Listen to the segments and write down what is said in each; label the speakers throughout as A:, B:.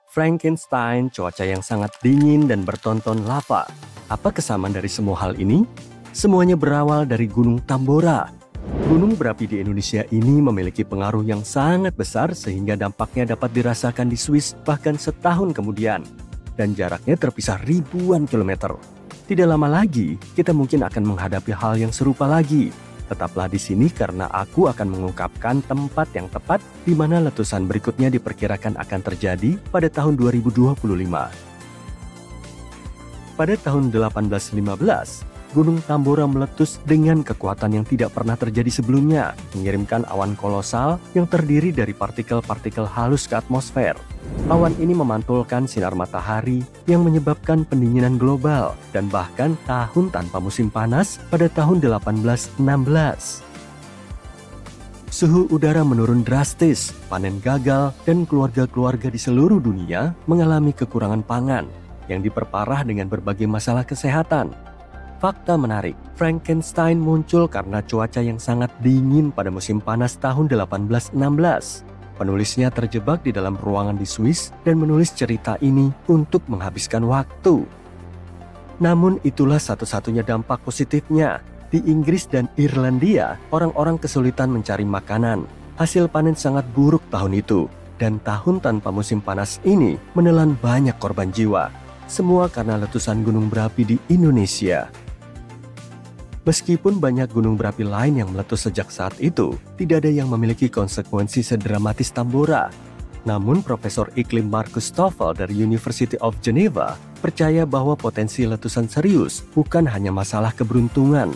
A: Frankenstein, cuaca yang sangat dingin dan bertonton lava. Apa kesamaan dari semua hal ini? Semuanya berawal dari Gunung Tambora. Gunung berapi di Indonesia ini memiliki pengaruh yang sangat besar sehingga dampaknya dapat dirasakan di Swiss bahkan setahun kemudian. Dan jaraknya terpisah ribuan kilometer. Tidak lama lagi, kita mungkin akan menghadapi hal yang serupa lagi. Tetaplah di sini karena aku akan mengungkapkan tempat yang tepat di mana letusan berikutnya diperkirakan akan terjadi pada tahun 2025. Pada tahun 1815, Gunung Tambora meletus dengan kekuatan yang tidak pernah terjadi sebelumnya, mengirimkan awan kolosal yang terdiri dari partikel-partikel halus ke atmosfer. Awan ini memantulkan sinar matahari yang menyebabkan pendinginan global dan bahkan tahun tanpa musim panas pada tahun 1816. Suhu udara menurun drastis, panen gagal, dan keluarga-keluarga di seluruh dunia mengalami kekurangan pangan yang diperparah dengan berbagai masalah kesehatan. Fakta menarik, Frankenstein muncul karena cuaca yang sangat dingin pada musim panas tahun 1816. Penulisnya terjebak di dalam ruangan di Swiss dan menulis cerita ini untuk menghabiskan waktu. Namun itulah satu-satunya dampak positifnya. Di Inggris dan Irlandia, orang-orang kesulitan mencari makanan. Hasil panen sangat buruk tahun itu, dan tahun tanpa musim panas ini menelan banyak korban jiwa. Semua karena letusan gunung berapi di Indonesia. Meskipun banyak gunung berapi lain yang meletus sejak saat itu, tidak ada yang memiliki konsekuensi sedramatis Tambora. Namun Profesor Iklim Markus Stoffel dari University of Geneva percaya bahwa potensi letusan serius bukan hanya masalah keberuntungan.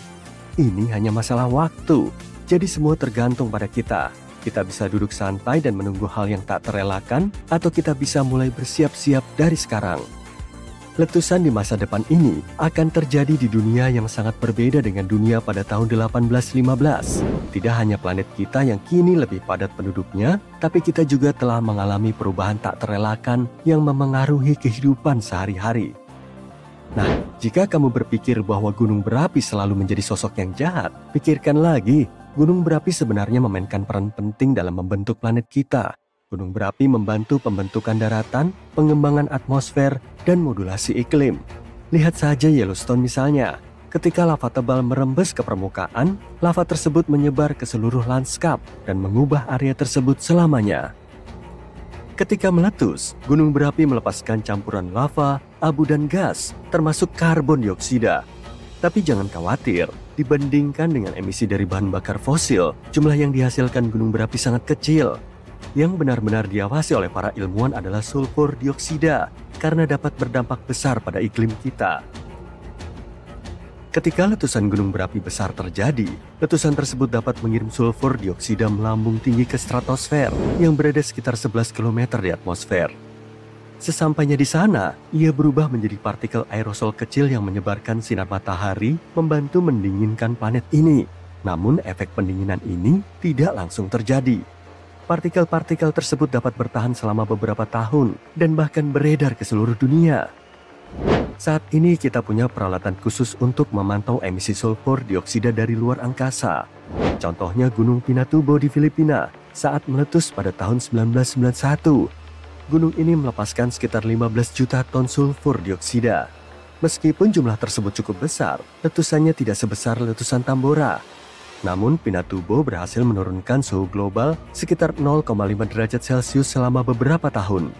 A: Ini hanya masalah waktu, jadi semua tergantung pada kita. Kita bisa duduk santai dan menunggu hal yang tak terelakkan, atau kita bisa mulai bersiap-siap dari sekarang. Letusan di masa depan ini akan terjadi di dunia yang sangat berbeda dengan dunia pada tahun 1815. Tidak hanya planet kita yang kini lebih padat penduduknya, tapi kita juga telah mengalami perubahan tak terelakkan yang memengaruhi kehidupan sehari-hari. Nah, jika kamu berpikir bahwa gunung berapi selalu menjadi sosok yang jahat, pikirkan lagi, gunung berapi sebenarnya memainkan peran penting dalam membentuk planet kita. Gunung berapi membantu pembentukan daratan, pengembangan atmosfer, dan modulasi iklim. Lihat saja Yellowstone misalnya. Ketika lava tebal merembes ke permukaan, lava tersebut menyebar ke seluruh lanskap dan mengubah area tersebut selamanya. Ketika meletus, gunung berapi melepaskan campuran lava, abu dan gas, termasuk karbon dioksida. Tapi jangan khawatir, dibandingkan dengan emisi dari bahan bakar fosil, jumlah yang dihasilkan gunung berapi sangat kecil. Yang benar-benar diawasi oleh para ilmuwan adalah sulfur dioksida, karena dapat berdampak besar pada iklim kita. Ketika letusan gunung berapi besar terjadi, letusan tersebut dapat mengirim sulfur dioksida melambung tinggi ke stratosfer yang berada sekitar 11 km di atmosfer. Sesampainya di sana, ia berubah menjadi partikel aerosol kecil yang menyebarkan sinar matahari, membantu mendinginkan planet ini. Namun efek pendinginan ini tidak langsung terjadi. Partikel-partikel tersebut dapat bertahan selama beberapa tahun dan bahkan beredar ke seluruh dunia. Saat ini kita punya peralatan khusus untuk memantau emisi sulfur dioksida dari luar angkasa. Contohnya Gunung Pinatubo di Filipina saat meletus pada tahun 1991. Gunung ini melepaskan sekitar 15 juta ton sulfur dioksida. Meskipun jumlah tersebut cukup besar, letusannya tidak sebesar letusan Tambora. Namun Pinatubo berhasil menurunkan suhu global sekitar 0,5 derajat Celcius selama beberapa tahun.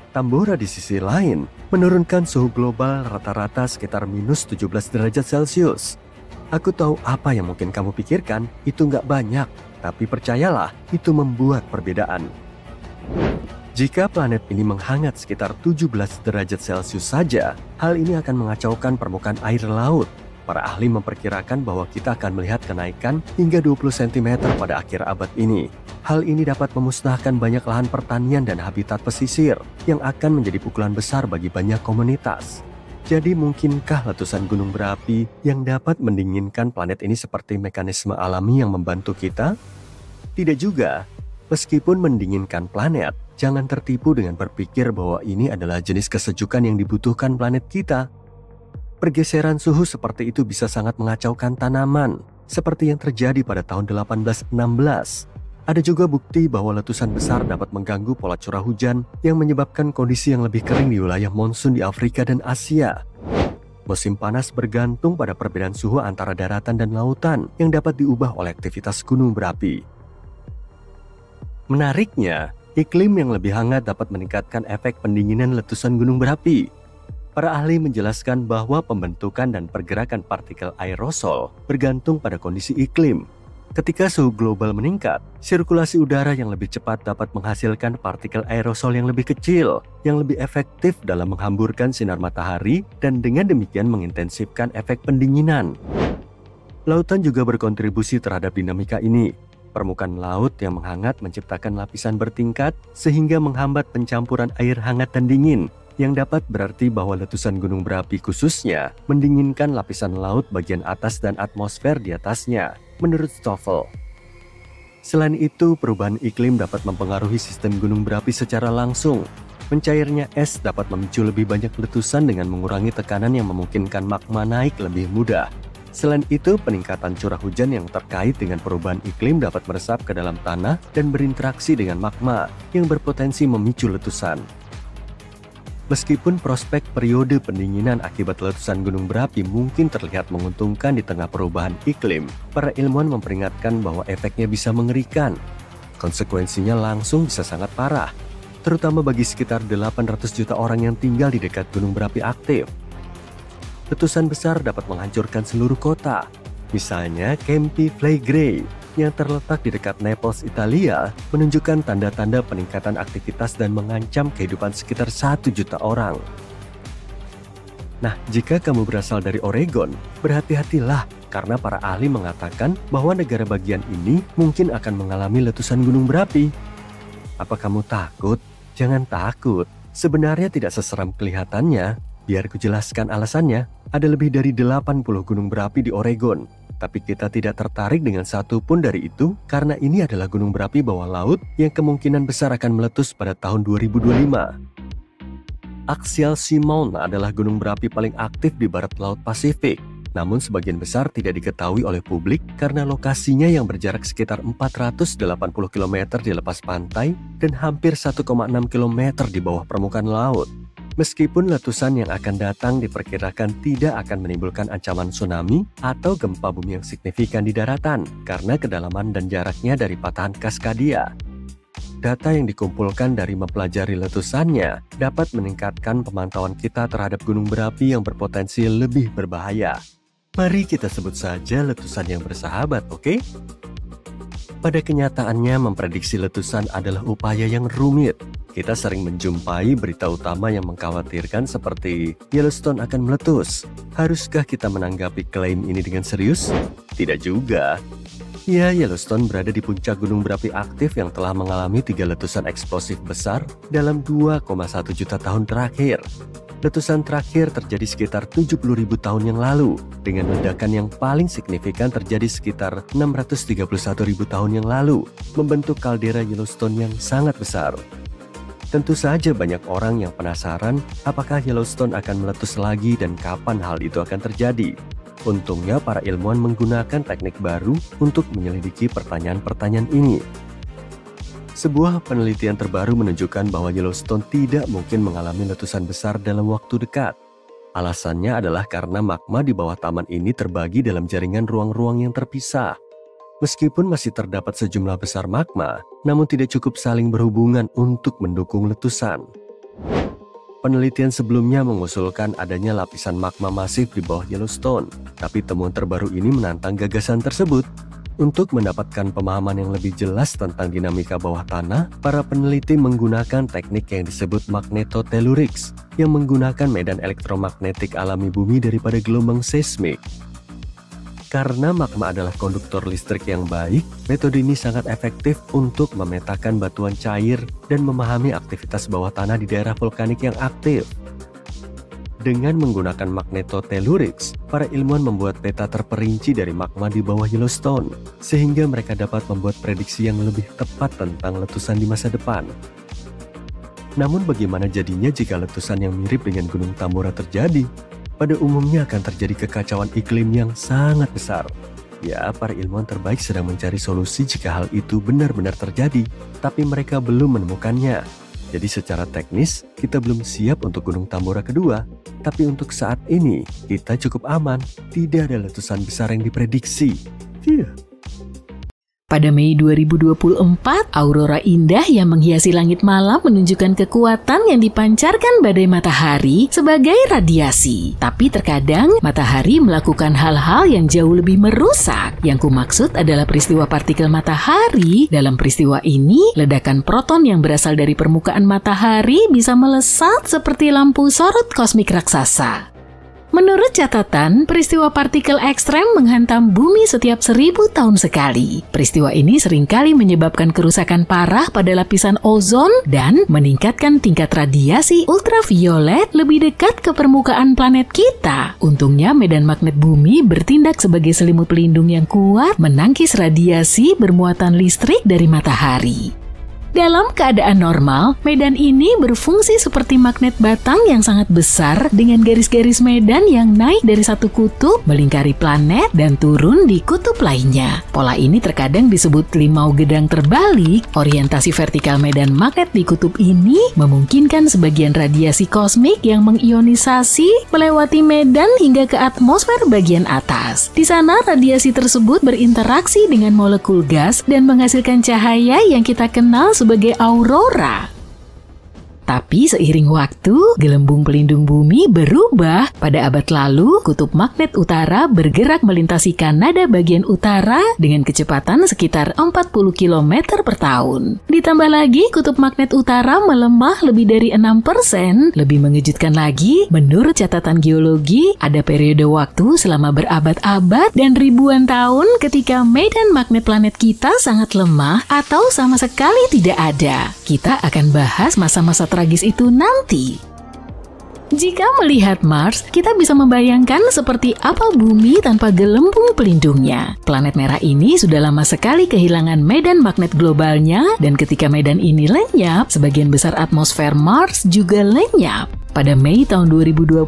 A: Tambora di sisi lain menurunkan suhu global rata-rata sekitar minus 17 derajat Celcius. Aku tahu apa yang mungkin kamu pikirkan, itu nggak banyak, tapi percayalah, itu membuat perbedaan. Jika planet ini menghangat sekitar 17 derajat Celcius saja, hal ini akan mengacaukan permukaan air laut. Para ahli memperkirakan bahwa kita akan melihat kenaikan hingga 20 cm pada akhir abad ini. Hal ini dapat memusnahkan banyak lahan pertanian dan habitat pesisir yang akan menjadi pukulan besar bagi banyak komunitas. Jadi mungkinkah letusan gunung berapi yang dapat mendinginkan planet ini seperti mekanisme alami yang membantu kita? Tidak juga. Meskipun mendinginkan planet, jangan tertipu dengan berpikir bahwa ini adalah jenis kesejukan yang dibutuhkan planet kita. Pergeseran suhu seperti itu bisa sangat mengacaukan tanaman, seperti yang terjadi pada tahun 1816. Ada juga bukti bahwa letusan besar dapat mengganggu pola curah hujan yang menyebabkan kondisi yang lebih kering di wilayah monsun di Afrika dan Asia. Musim panas bergantung pada perbedaan suhu antara daratan dan lautan yang dapat diubah oleh aktivitas gunung berapi. Menariknya, iklim yang lebih hangat dapat meningkatkan efek pendinginan letusan gunung berapi. Para ahli menjelaskan bahwa pembentukan dan pergerakan partikel aerosol bergantung pada kondisi iklim. Ketika suhu global meningkat, sirkulasi udara yang lebih cepat dapat menghasilkan partikel aerosol yang lebih kecil, yang lebih efektif dalam menghamburkan sinar matahari dan dengan demikian mengintensifkan efek pendinginan. Lautan juga berkontribusi terhadap dinamika ini. Permukaan laut yang menghangat menciptakan lapisan bertingkat sehingga menghambat pencampuran air hangat dan dingin, yang dapat berarti bahwa letusan gunung berapi khususnya mendinginkan lapisan laut bagian atas dan atmosfer di atasnya, menurut Stoffel. Selain itu, perubahan iklim dapat mempengaruhi sistem gunung berapi secara langsung. Mencairnya es dapat memicu lebih banyak letusan dengan mengurangi tekanan yang memungkinkan magma naik lebih mudah. Selain itu, peningkatan curah hujan yang terkait dengan perubahan iklim dapat meresap ke dalam tanah dan berinteraksi dengan magma yang berpotensi memicu letusan. Meskipun prospek periode pendinginan akibat letusan gunung berapi mungkin terlihat menguntungkan di tengah perubahan iklim, para ilmuwan memperingatkan bahwa efeknya bisa mengerikan. Konsekuensinya langsung bisa sangat parah, terutama bagi sekitar 800 juta orang yang tinggal di dekat gunung berapi aktif. Letusan besar dapat menghancurkan seluruh kota. Misalnya Campi Flegrei yang terletak di dekat Naples, Italia, menunjukkan tanda-tanda peningkatan aktivitas dan mengancam kehidupan sekitar 1 juta orang. Nah, jika kamu berasal dari Oregon, berhati-hatilah karena para ahli mengatakan bahwa negara bagian ini mungkin akan mengalami letusan gunung berapi. Apa kamu takut? Jangan takut. Sebenarnya tidak seseram kelihatannya. Biar kujelaskan alasannya. Ada lebih dari 80 gunung berapi di Oregon. Tapi kita tidak tertarik dengan satu pun dari itu karena ini adalah gunung berapi bawah laut yang kemungkinan besar akan meletus pada tahun 2025. Axial Seamount adalah gunung berapi paling aktif di barat Laut Pasifik. Namun sebagian besar tidak diketahui oleh publik karena lokasinya yang berjarak sekitar 480 km di lepas pantai dan hampir 1,6 km di bawah permukaan laut. Meskipun letusan yang akan datang diperkirakan tidak akan menimbulkan ancaman tsunami atau gempa bumi yang signifikan di daratan karena kedalaman dan jaraknya dari patahan Cascadia. Data yang dikumpulkan dari mempelajari letusannya dapat meningkatkan pemantauan kita terhadap gunung berapi yang berpotensi lebih berbahaya. Mari kita sebut saja letusan yang bersahabat, oke? Pada kenyataannya, memprediksi letusan adalah upaya yang rumit. Kita sering menjumpai berita utama yang mengkhawatirkan seperti Yellowstone akan meletus. Haruskah kita menanggapi klaim ini dengan serius? Tidak juga. Ya, Yellowstone berada di puncak gunung berapi aktif yang telah mengalami 3 letusan eksplosif besar dalam 2,1 juta tahun terakhir. Letusan terakhir terjadi sekitar 70.000 tahun yang lalu, dengan ledakan yang paling signifikan terjadi sekitar 631.000 tahun yang lalu, membentuk kaldera Yellowstone yang sangat besar. Tentu saja banyak orang yang penasaran apakah Yellowstone akan meletus lagi dan kapan hal itu akan terjadi. Untungnya para ilmuwan menggunakan teknik baru untuk menyelidiki pertanyaan-pertanyaan ini. Sebuah penelitian terbaru menunjukkan bahwa Yellowstone tidak mungkin mengalami letusan besar dalam waktu dekat. Alasannya adalah karena magma di bawah taman ini terbagi dalam jaringan ruang-ruang yang terpisah. Meskipun masih terdapat sejumlah besar magma, namun tidak cukup saling berhubungan untuk mendukung letusan. Penelitian sebelumnya mengusulkan adanya lapisan magma masif di bawah Yellowstone, tapi temuan terbaru ini menantang gagasan tersebut. Untuk mendapatkan pemahaman yang lebih jelas tentang dinamika bawah tanah, para peneliti menggunakan teknik yang disebut magnetotellurics, yang menggunakan medan elektromagnetik alami bumi daripada gelombang seismik. Karena magma adalah konduktor listrik yang baik, metode ini sangat efektif untuk memetakan batuan cair dan memahami aktivitas bawah tanah di daerah vulkanik yang aktif. Dengan menggunakan magnetotellurics, para ilmuwan membuat peta terperinci dari magma di bawah Yellowstone, sehingga mereka dapat membuat prediksi yang lebih tepat tentang letusan di masa depan. Namun bagaimana jadinya jika letusan yang mirip dengan Gunung Tambora terjadi? Pada umumnya akan terjadi kekacauan iklim yang sangat besar. Ya, para ilmuwan terbaik sedang mencari solusi jika hal itu benar-benar terjadi, tapi mereka belum menemukannya. Jadi secara teknis, kita belum siap untuk Gunung Tambora kedua. Tapi untuk saat ini, kita cukup aman. Tidak ada letusan besar yang diprediksi. Iya.
B: Pada Mei 2024, aurora indah yang menghiasi langit malam menunjukkan kekuatan yang dipancarkan badai matahari sebagai radiasi. Tapi terkadang, matahari melakukan hal-hal yang jauh lebih merusak. Yang kumaksud adalah peristiwa partikel matahari. Dalam peristiwa ini, ledakan proton yang berasal dari permukaan matahari bisa melesat seperti lampu sorot kosmik raksasa. Menurut catatan, peristiwa partikel ekstrem menghantam bumi setiap 1000 tahun sekali. Peristiwa ini seringkali menyebabkan kerusakan parah pada lapisan ozon dan meningkatkan tingkat radiasi ultraviolet lebih dekat ke permukaan planet kita. Untungnya medan magnet bumi bertindak sebagai selimut pelindung yang kuat menangkis radiasi bermuatan listrik dari matahari. Dalam keadaan normal, medan ini berfungsi seperti magnet batang yang sangat besar dengan garis-garis medan yang naik dari satu kutub, melingkari planet, dan turun di kutub lainnya. Pola ini terkadang disebut limau gedang terbalik. Orientasi vertikal medan magnet di kutub ini memungkinkan sebagian radiasi kosmik yang mengionisasi melewati medan hingga ke atmosfer bagian atas. Di sana, radiasi tersebut berinteraksi dengan molekul gas dan menghasilkan cahaya yang kita kenal sebagai aurora. Tapi seiring waktu, gelembung pelindung bumi berubah. Pada abad lalu, kutub magnet utara bergerak melintasi Kanada bagian utara dengan kecepatan sekitar 40 km per tahun. Ditambah lagi, kutub magnet utara melemah lebih dari 6%. Lebih mengejutkan lagi, menurut catatan geologi, ada periode waktu selama berabad-abad dan ribuan tahun ketika medan magnet planet kita sangat lemah atau sama sekali tidak ada. Kita akan bahas masa-masa tragis itu nanti. Jika melihat Mars, kita bisa membayangkan seperti apa bumi tanpa gelembung pelindungnya. Planet merah ini sudah lama sekali kehilangan medan magnet globalnya, dan ketika medan ini lenyap, sebagian besar atmosfer Mars juga lenyap. Pada Mei tahun 2024,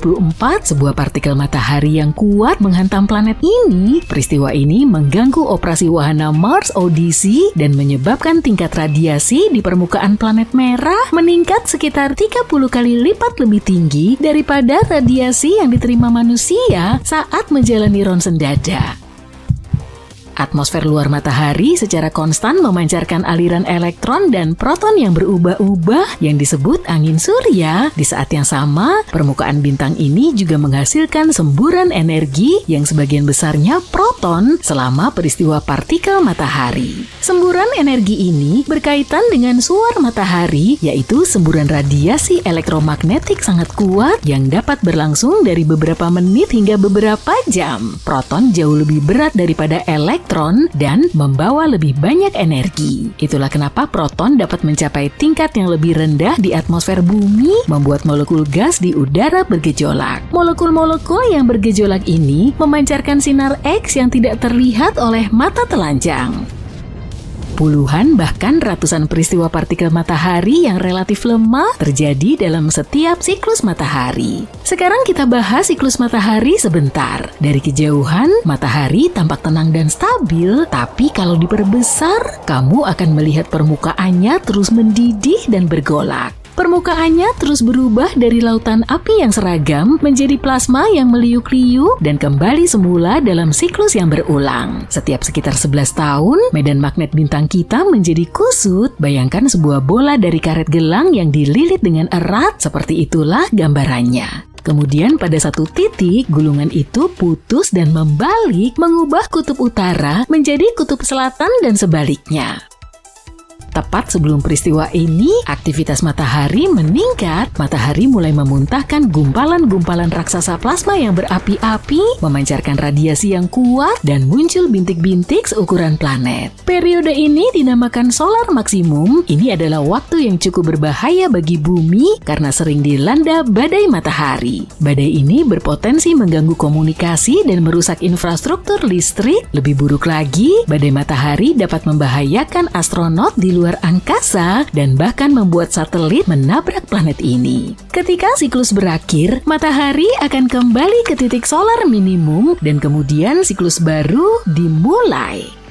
B: sebuah partikel matahari yang kuat menghantam planet ini. Peristiwa ini mengganggu operasi wahana Mars Odyssey dan menyebabkan tingkat radiasi di permukaan planet merah meningkat sekitar 30 kali lipat lebih tinggi daripada radiasi yang diterima manusia saat menjalani ronsen dada. Atmosfer luar matahari secara konstan memancarkan aliran elektron dan proton yang berubah-ubah yang disebut angin surya. Di saat yang sama, permukaan bintang ini juga menghasilkan semburan energi yang sebagian besarnya proton selama peristiwa partikel matahari. Semburan energi ini berkaitan dengan suar matahari, yaitu semburan radiasi elektromagnetik sangat kuat yang dapat berlangsung dari beberapa menit hingga beberapa jam. Proton jauh lebih berat daripada elektron dan membawa lebih banyak energi. Itulah kenapa proton dapat mencapai tingkat yang lebih rendah di atmosfer bumi, membuat molekul gas di udara bergejolak. Molekul-molekul yang bergejolak ini memancarkan sinar X yang tidak terlihat oleh mata telanjang. Puluhan bahkan ratusan peristiwa partikel matahari yang relatif lemah terjadi dalam setiap siklus matahari. Sekarang kita bahas siklus matahari sebentar. Dari kejauhan, matahari tampak tenang dan stabil, tapi kalau diperbesar, kamu akan melihat permukaannya terus mendidih dan bergolak. Permukaannya terus berubah dari lautan api yang seragam menjadi plasma yang meliuk-liuk dan kembali semula dalam siklus yang berulang. Setiap sekitar 11 tahun, medan magnet bintang kita menjadi kusut. Bayangkan sebuah bola dari karet gelang yang dililit dengan erat, seperti itulah gambarannya. Kemudian pada satu titik, gulungan itu putus dan membalik, mengubah kutub utara menjadi kutub selatan dan sebaliknya. Tepat sebelum peristiwa ini, aktivitas matahari meningkat. Matahari mulai memuntahkan gumpalan-gumpalan raksasa plasma yang berapi-api, memancarkan radiasi yang kuat, dan muncul bintik-bintik seukuran planet. Periode ini dinamakan solar maksimum. Ini adalah waktu yang cukup berbahaya bagi bumi karena sering dilanda badai matahari. Badai ini berpotensi mengganggu komunikasi dan merusak infrastruktur listrik. Lebih buruk lagi, badai matahari dapat membahayakan astronot di luar luar angkasa dan bahkan membuat satelit menabrak planet ini. Ketika siklus berakhir, matahari akan kembali ke titik solar minimum dan kemudian siklus baru dimulai.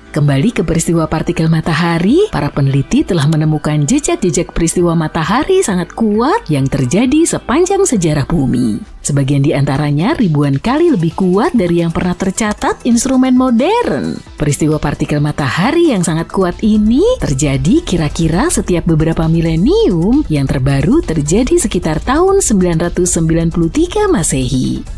B: Kembali ke peristiwa partikel matahari, para peneliti telah menemukan jejak-jejak peristiwa matahari sangat kuat yang terjadi sepanjang sejarah bumi. Sebagian di antaranya ribuan kali lebih kuat dari yang pernah tercatat instrumen modern. Peristiwa partikel matahari yang sangat kuat ini terjadi kira-kira setiap beberapa milenium, yang terbaru terjadi sekitar tahun 993 Masehi.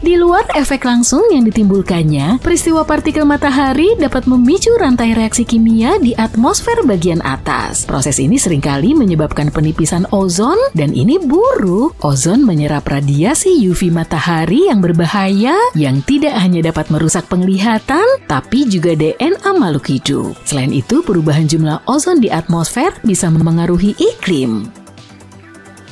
B: Di luar efek langsung yang ditimbulkannya, peristiwa partikel matahari dapat memicu rantai reaksi kimia di atmosfer bagian atas. Proses ini seringkali menyebabkan penipisan ozon, dan ini buruk. Ozon menyerap radiasi UV matahari yang berbahaya, yang tidak hanya dapat merusak penglihatan, tapi juga DNA makhluk hidup. Selain itu, perubahan jumlah ozon di atmosfer bisa memengaruhi iklim.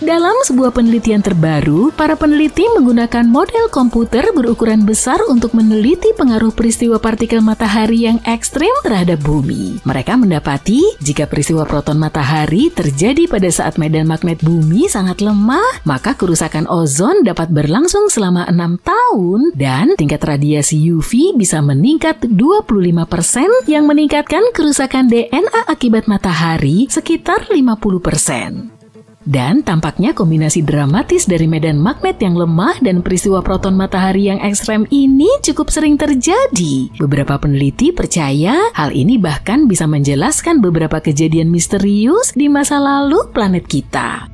B: Dalam sebuah penelitian terbaru, para peneliti menggunakan model komputer berukuran besar untuk meneliti pengaruh peristiwa partikel matahari yang ekstrim terhadap bumi. Mereka mendapati jika peristiwa proton matahari terjadi pada saat medan magnet bumi sangat lemah, maka kerusakan ozon dapat berlangsung selama 6 tahun dan tingkat radiasi UV bisa meningkat 25%, yang meningkatkan kerusakan DNA akibat matahari sekitar 50%. Dan tampaknya kombinasi dramatis dari medan magnet yang lemah dan peristiwa proton matahari yang ekstrem ini cukup sering terjadi. Beberapa peneliti percaya hal ini bahkan bisa menjelaskan beberapa kejadian misterius di masa lalu planet kita.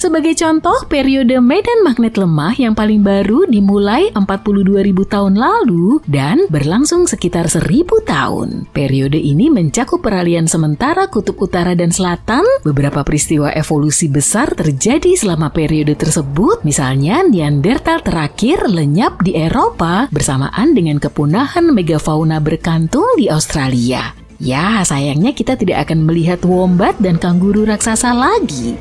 B: Sebagai contoh, periode medan magnet lemah yang paling baru dimulai 42.000 tahun lalu dan berlangsung sekitar 1.000 tahun. Periode ini mencakup peralihan sementara kutub utara dan selatan. Beberapa peristiwa evolusi besar terjadi selama periode tersebut, misalnya Neanderthal terakhir lenyap di Eropa bersamaan dengan kepunahan megafauna berkantung di Australia. Ya, sayangnya kita tidak akan melihat wombat dan kanguru raksasa lagi.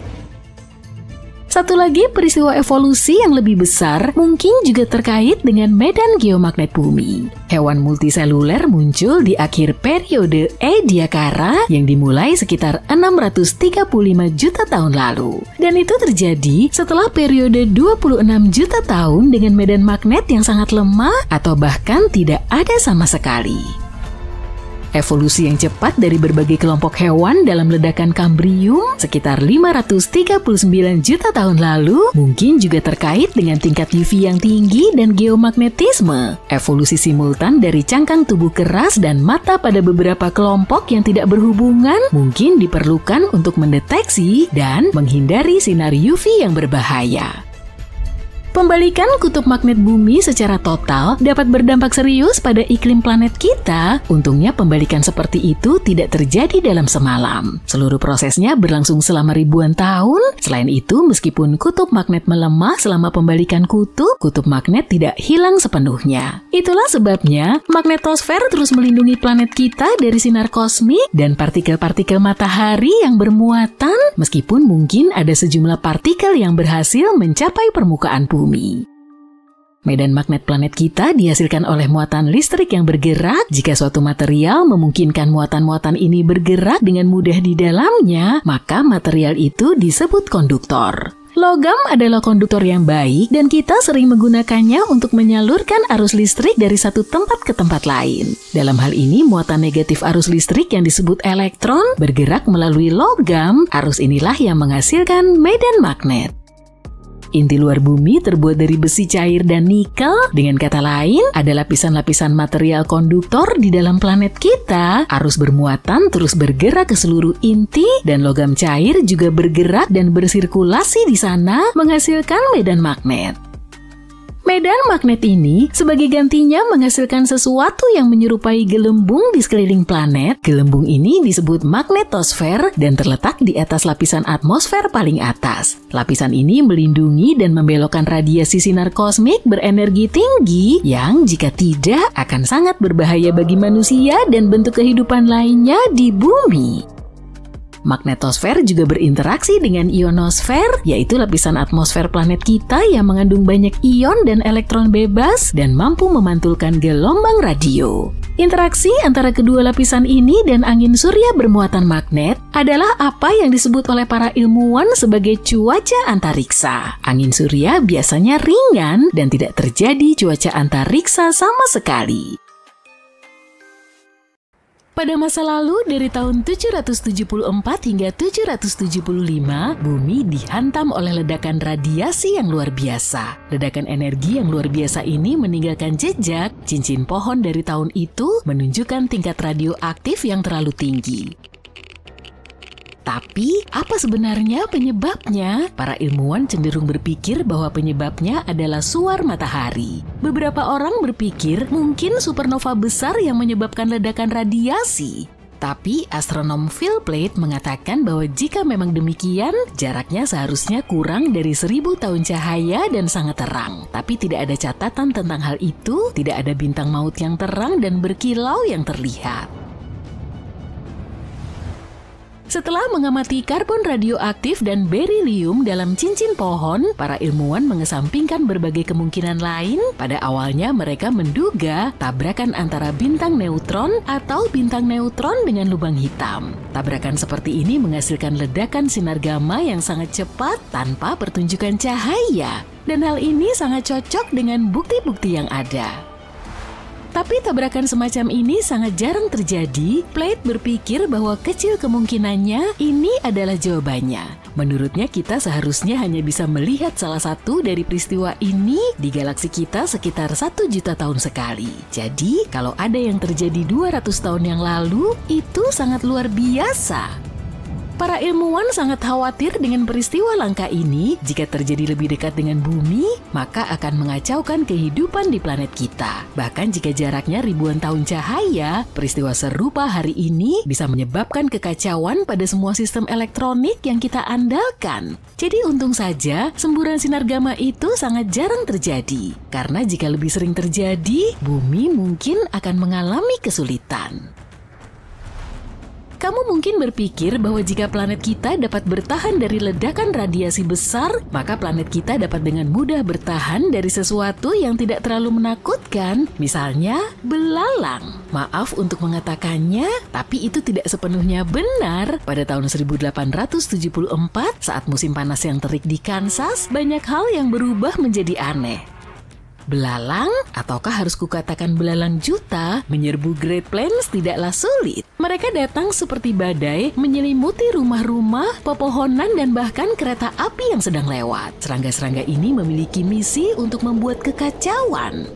B: Satu lagi peristiwa evolusi yang lebih besar mungkin juga terkait dengan medan geomagnet bumi. Hewan multiseluler muncul di akhir periode Ediacara yang dimulai sekitar 635 juta tahun lalu. Dan itu terjadi setelah periode 26 juta tahun dengan medan magnet yang sangat lemah atau bahkan tidak ada sama sekali. Evolusi yang cepat dari berbagai kelompok hewan dalam ledakan Kambrium sekitar 539 juta tahun lalu mungkin juga terkait dengan tingkat UV yang tinggi dan geomagnetisme. Evolusi simultan dari cangkang tubuh keras dan mata pada beberapa kelompok yang tidak berhubungan mungkin diperlukan untuk mendeteksi dan menghindari sinar UV yang berbahaya. Pembalikan kutub magnet bumi secara total dapat berdampak serius pada iklim planet kita. Untungnya pembalikan seperti itu tidak terjadi dalam semalam. Seluruh prosesnya berlangsung selama ribuan tahun. Selain itu, meskipun kutub magnet melemah selama pembalikan kutub magnet tidak hilang sepenuhnya. Itulah sebabnya magnetosfer terus melindungi planet kita dari sinar kosmik dan partikel-partikel matahari yang bermuatan, meskipun mungkin ada sejumlah partikel yang berhasil mencapai permukaan bumi. Medan magnet planet kita dihasilkan oleh muatan listrik yang bergerak. Jika suatu material memungkinkan muatan-muatan ini bergerak dengan mudah di dalamnya, maka material itu disebut konduktor. Logam adalah konduktor yang baik dan kita sering menggunakannya untuk menyalurkan arus listrik dari satu tempat ke tempat lain. Dalam hal ini, muatan negatif arus listrik yang disebut elektron bergerak melalui logam. Arus inilah yang menghasilkan medan magnet. Inti luar bumi terbuat dari besi cair dan nikel. Dengan kata lain, ada lapisan-lapisan material konduktor di dalam planet kita. Arus bermuatan terus bergerak ke seluruh inti dan logam cair juga bergerak dan bersirkulasi di sana menghasilkan medan magnet. Medan magnet ini sebagai gantinya menghasilkan sesuatu yang menyerupai gelembung di sekeliling planet. Gelembung ini disebut magnetosfer dan terletak di atas lapisan atmosfer paling atas. Lapisan ini melindungi dan membelokkan radiasi sinar kosmik berenergi tinggi yang jika tidak akan sangat berbahaya bagi manusia dan bentuk kehidupan lainnya di bumi. Magnetosfer juga berinteraksi dengan ionosfer, yaitu lapisan atmosfer planet kita yang mengandung banyak ion dan elektron bebas dan mampu memantulkan gelombang radio. Interaksi antara kedua lapisan ini dan angin surya bermuatan magnet adalah apa yang disebut oleh para ilmuwan sebagai cuaca antariksa. Angin surya biasanya ringan dan tidak terjadi cuaca antariksa sama sekali. Pada masa lalu, dari tahun 774 hingga 775, bumi dihantam oleh ledakan radiasi yang luar biasa. Ledakan energi yang luar biasa ini meninggalkan jejak. Cincin pohon dari tahun itu menunjukkan tingkat radioaktif yang terlalu tinggi. Tapi, apa sebenarnya penyebabnya? Para ilmuwan cenderung berpikir bahwa penyebabnya adalah suar matahari. Beberapa orang berpikir mungkin supernova besar yang menyebabkan ledakan radiasi. Tapi, astronom Phil Plait mengatakan bahwa jika memang demikian, jaraknya seharusnya kurang dari 1000 tahun cahaya dan sangat terang. Tapi tidak ada catatan tentang hal itu, tidak ada bintang maut yang terang dan berkilau yang terlihat. Setelah mengamati karbon radioaktif dan berilium dalam cincin pohon, para ilmuwan mengesampingkan berbagai kemungkinan lain. Pada awalnya mereka menduga tabrakan antara bintang neutron atau bintang neutron dengan lubang hitam. Tabrakan seperti ini menghasilkan ledakan sinar gamma yang sangat cepat tanpa pertunjukan cahaya. Dan hal ini sangat cocok dengan bukti-bukti yang ada. Tapi tabrakan semacam ini sangat jarang terjadi. Plait berpikir bahwa kecil kemungkinannya ini adalah jawabannya. Menurutnya kita seharusnya hanya bisa melihat salah satu dari peristiwa ini di galaksi kita sekitar 1 juta tahun sekali. Jadi kalau ada yang terjadi 200 tahun yang lalu, itu sangat luar biasa. Para ilmuwan sangat khawatir dengan peristiwa langka ini. Jika terjadi lebih dekat dengan bumi, maka akan mengacaukan kehidupan di planet kita. Bahkan jika jaraknya ribuan tahun cahaya, peristiwa serupa hari ini bisa menyebabkan kekacauan pada semua sistem elektronik yang kita andalkan. Jadi untung saja semburan sinar gamma itu sangat jarang terjadi. Karena jika lebih sering terjadi, bumi mungkin akan mengalami kesulitan. Kamu mungkin berpikir bahwa jika planet kita dapat bertahan dari ledakan radiasi besar, maka planet kita dapat dengan mudah bertahan dari sesuatu yang tidak terlalu menakutkan, misalnya belalang. Maaf untuk mengatakannya, tapi itu tidak sepenuhnya benar. Pada tahun 1874, saat musim panas yang terik di Kansas, banyak hal yang berubah menjadi aneh. Belalang, ataukah harus kukatakan belalang juta, menyerbu Great Plains tidaklah sulit. Mereka datang seperti badai, menyelimuti rumah-rumah, pepohonan, dan bahkan kereta api yang sedang lewat. Serangga-serangga ini memiliki misi untuk membuat kekacauan.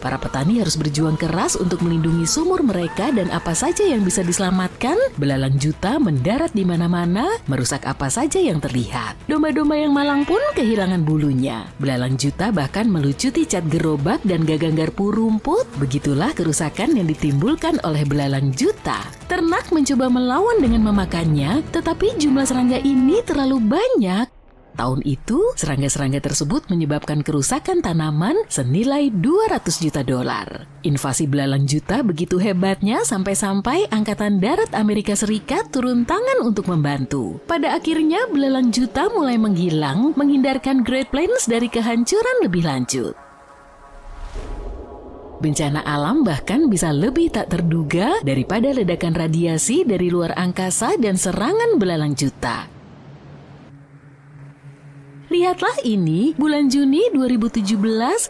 B: Para petani harus berjuang keras untuk melindungi sumur mereka dan apa saja yang bisa diselamatkan. Belalang juta mendarat di mana-mana, merusak apa saja yang terlihat. Domba-domba yang malang pun kehilangan bulunya. Belalang juta bahkan melucuti cat gerobak dan gagang garpu rumput. Begitulah kerusakan yang ditimbulkan oleh belalang juta. Ternak mencoba melawan dengan memakannya, tetapi jumlah serangga ini terlalu banyak. Tahun itu, serangga-serangga tersebut menyebabkan kerusakan tanaman senilai $200 juta. Invasi belalang juta begitu hebatnya sampai-sampai Angkatan Darat Amerika Serikat turun tangan untuk membantu. Pada akhirnya, belalang juta mulai menghilang, menghindarkan Great Plains dari kehancuran lebih lanjut. Bencana alam bahkan bisa lebih tak terduga daripada ledakan radiasi dari luar angkasa dan serangan belalang juta. Lihatlah ini, bulan Juni 2017,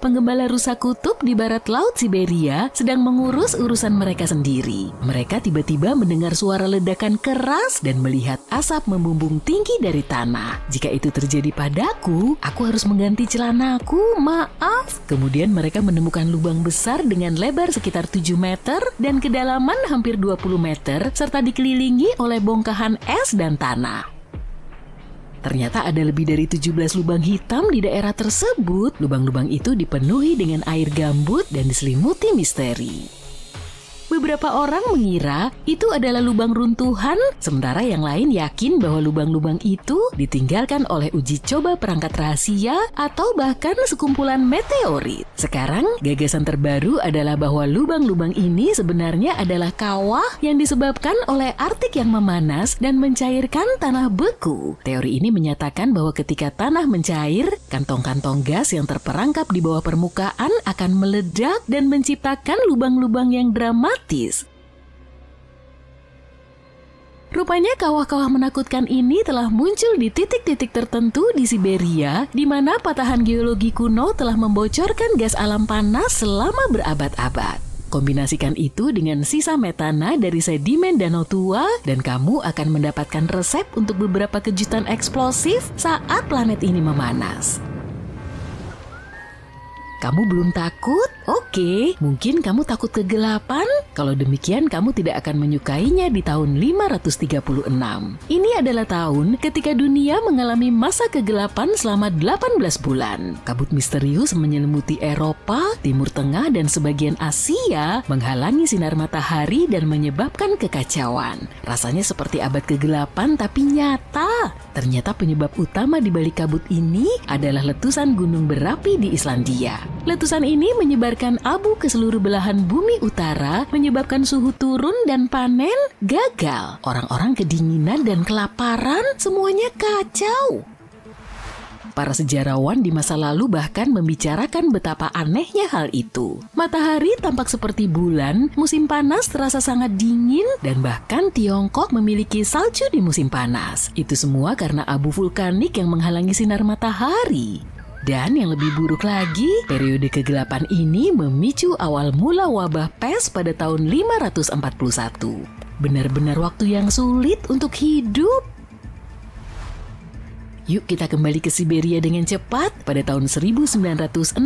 B: penggembala rusa kutub di barat laut Siberia sedang mengurus urusan mereka sendiri. Mereka tiba-tiba mendengar suara ledakan keras dan melihat asap membumbung tinggi dari tanah. Jika itu terjadi padaku, aku harus mengganti celanaku, maaf. Kemudian mereka menemukan lubang besar dengan lebar sekitar 7 meter dan kedalaman hampir 20 meter, serta dikelilingi oleh bongkahan es dan tanah. Ternyata ada lebih dari 17 lubang hitam di daerah tersebut. Lubang-lubang itu dipenuhi dengan air gambut dan diselimuti misteri. Beberapa orang mengira itu adalah lubang runtuhan, sementara yang lain yakin bahwa lubang-lubang itu ditinggalkan oleh uji coba perangkat rahasia atau bahkan sekumpulan meteorit. Sekarang, gagasan terbaru adalah bahwa lubang-lubang ini sebenarnya adalah kawah yang disebabkan oleh artik yang memanas dan mencairkan tanah beku. Teori ini menyatakan bahwa ketika tanah mencair, kantong-kantong gas yang terperangkap di bawah permukaan akan meledak dan menciptakan lubang-lubang yang dramatis. Rupanya kawah-kawah menakutkan ini telah muncul di titik-titik tertentu di Siberia, di mana patahan geologi kuno telah membocorkan gas alam panas selama berabad-abad. Kombinasikan itu dengan sisa metana dari sedimen danau tua, dan kamu akan mendapatkan resep untuk beberapa kejutan eksplosif saat planet ini memanas. Kamu belum takut? Oke, mungkin kamu takut kegelapan? Kalau demikian, kamu tidak akan menyukainya di tahun 536. Ini adalah tahun ketika dunia mengalami masa kegelapan selama 18 bulan. Kabut misterius menyelimuti Eropa, Timur Tengah, dan sebagian Asia, menghalangi sinar matahari dan menyebabkan kekacauan. Rasanya seperti abad kegelapan, tapi nyata. Ternyata penyebab utama di balik kabut ini adalah letusan gunung berapi di Islandia. Letusan ini menyebarkan abu ke seluruh belahan bumi utara, menyebabkan suhu turun dan panen gagal. Orang-orang kedinginan dan kelaparan, semuanya kacau. Para sejarawan di masa lalu bahkan membicarakan betapa anehnya hal itu. Matahari tampak seperti bulan, musim panas terasa sangat dingin, dan bahkan Tiongkok memiliki salju di musim panas. Itu semua karena abu vulkanik yang menghalangi sinar matahari. Dan yang lebih buruk lagi, periode kegelapan ini memicu awal mula wabah pes pada tahun 541. Benar-benar waktu yang sulit untuk hidup. Yuk kita kembali ke Siberia dengan cepat. Pada tahun 1908,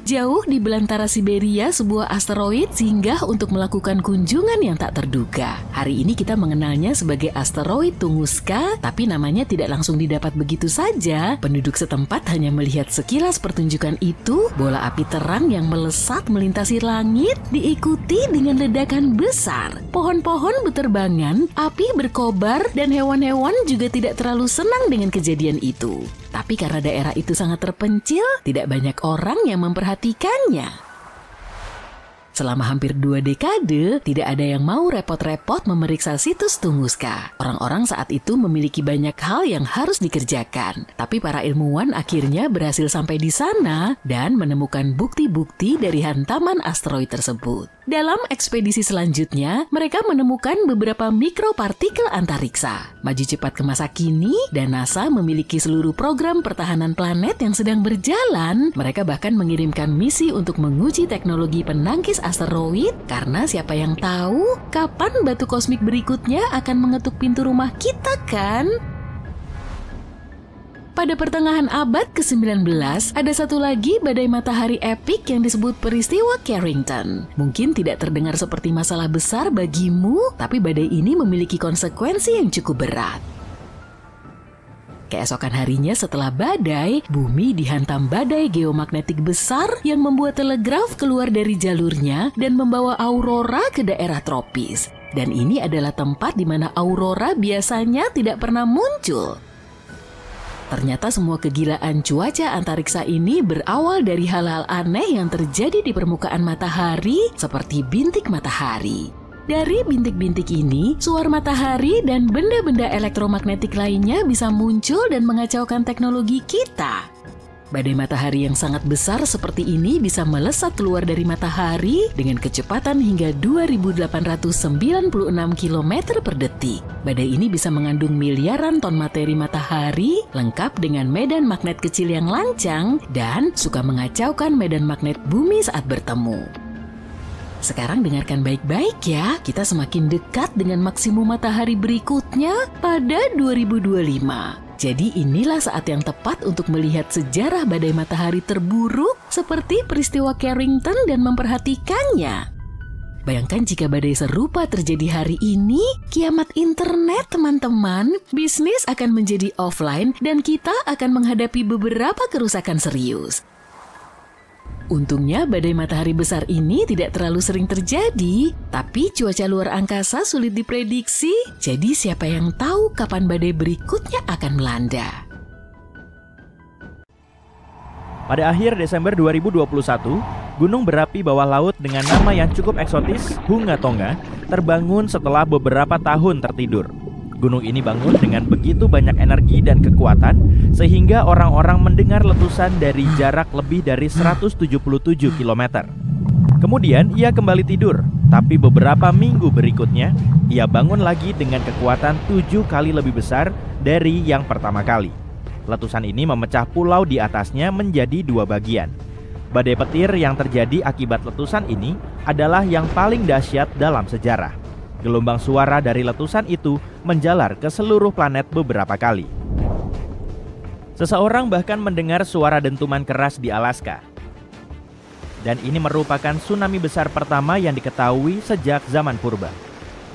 B: jauh di belantara Siberia, sebuah asteroid singgah untuk melakukan kunjungan yang tak terduga. Hari ini kita mengenalnya sebagai asteroid Tunguska, tapi namanya tidak langsung didapat begitu saja. Penduduk setempat hanya melihat sekilas pertunjukan itu, bola api terang yang melesat melintasi langit, diikuti dengan ledakan besar. Pohon-pohon beterbangan, api berkobar, dan hewan-hewan juga tidak terlalu senang dengan kejadian itu. Tapi karena daerah itu sangat terpencil, tidak banyak orang yang memperhatikannya. Selama hampir 2 dekade, tidak ada yang mau repot-repot memeriksa situs Tunguska. Orang-orang saat itu memiliki banyak hal yang harus dikerjakan. Tapi para ilmuwan akhirnya berhasil sampai di sana dan menemukan bukti-bukti dari hantaman asteroid tersebut. Dalam ekspedisi selanjutnya, mereka menemukan beberapa mikropartikel antariksa. Maju cepat ke masa kini, dan NASA memiliki seluruh program pertahanan planet yang sedang berjalan. Mereka bahkan mengirimkan misi untuk menguji teknologi penangkis asteroid, karena siapa yang tahu kapan batu kosmik berikutnya akan mengetuk pintu rumah kita kan? Pada pertengahan abad ke-19, ada satu lagi badai matahari epik yang disebut peristiwa Carrington. Mungkin tidak terdengar seperti masalah besar bagimu, tapi badai ini memiliki konsekuensi yang cukup berat. Keesokan harinya setelah badai, bumi dihantam badai geomagnetik besar yang membuat telegraf keluar dari jalurnya dan membawa aurora ke daerah tropis. Dan ini adalah tempat di mana aurora biasanya tidak pernah muncul. Ternyata semua kegilaan cuaca antariksa ini berawal dari hal-hal aneh yang terjadi di permukaan matahari, seperti bintik matahari. Dari bintik-bintik ini, suar matahari dan benda-benda elektromagnetik lainnya bisa muncul dan mengacaukan teknologi kita. Badai matahari yang sangat besar seperti ini bisa melesat keluar dari matahari dengan kecepatan hingga 2.896 km per detik. Badai ini bisa mengandung miliaran ton materi matahari, lengkap dengan medan magnet kecil yang lancang, dan suka mengacaukan medan magnet bumi saat bertemu. Sekarang dengarkan baik-baik ya, kita semakin dekat dengan maksimum matahari berikutnya pada 2025. Jadi inilah saat yang tepat untuk melihat sejarah badai matahari terburuk seperti peristiwa Carrington dan memperhatikannya. Bayangkan jika badai serupa terjadi hari ini, kiamat internet teman-teman, bisnis akan menjadi offline dan kita akan menghadapi beberapa kerusakan serius. Untungnya badai matahari besar ini tidak terlalu sering terjadi, tapi cuaca luar angkasa sulit diprediksi, jadi siapa yang tahu kapan badai berikutnya akan melanda.
C: Pada akhir Desember 2021, gunung berapi bawah laut dengan nama yang cukup eksotis, Hunga Tonga, terbangun setelah beberapa tahun tertidur. Gunung ini bangun dengan begitu banyak energi dan kekuatan, sehingga orang-orang mendengar letusan dari jarak lebih dari 177 km. Kemudian ia kembali tidur, tapi beberapa minggu berikutnya, ia bangun lagi dengan kekuatan 7 kali lebih besar dari yang pertama kali. Letusan ini memecah pulau di atasnya menjadi 2 bagian. Badai petir yang terjadi akibat letusan ini adalah yang paling dahsyat dalam sejarah. Gelombang suara dari letusan itu menjalar ke seluruh planet beberapa kali. Seseorang bahkan mendengar suara dentuman keras di Alaska. Dan ini merupakan tsunami besar pertama yang diketahui sejak zaman purba.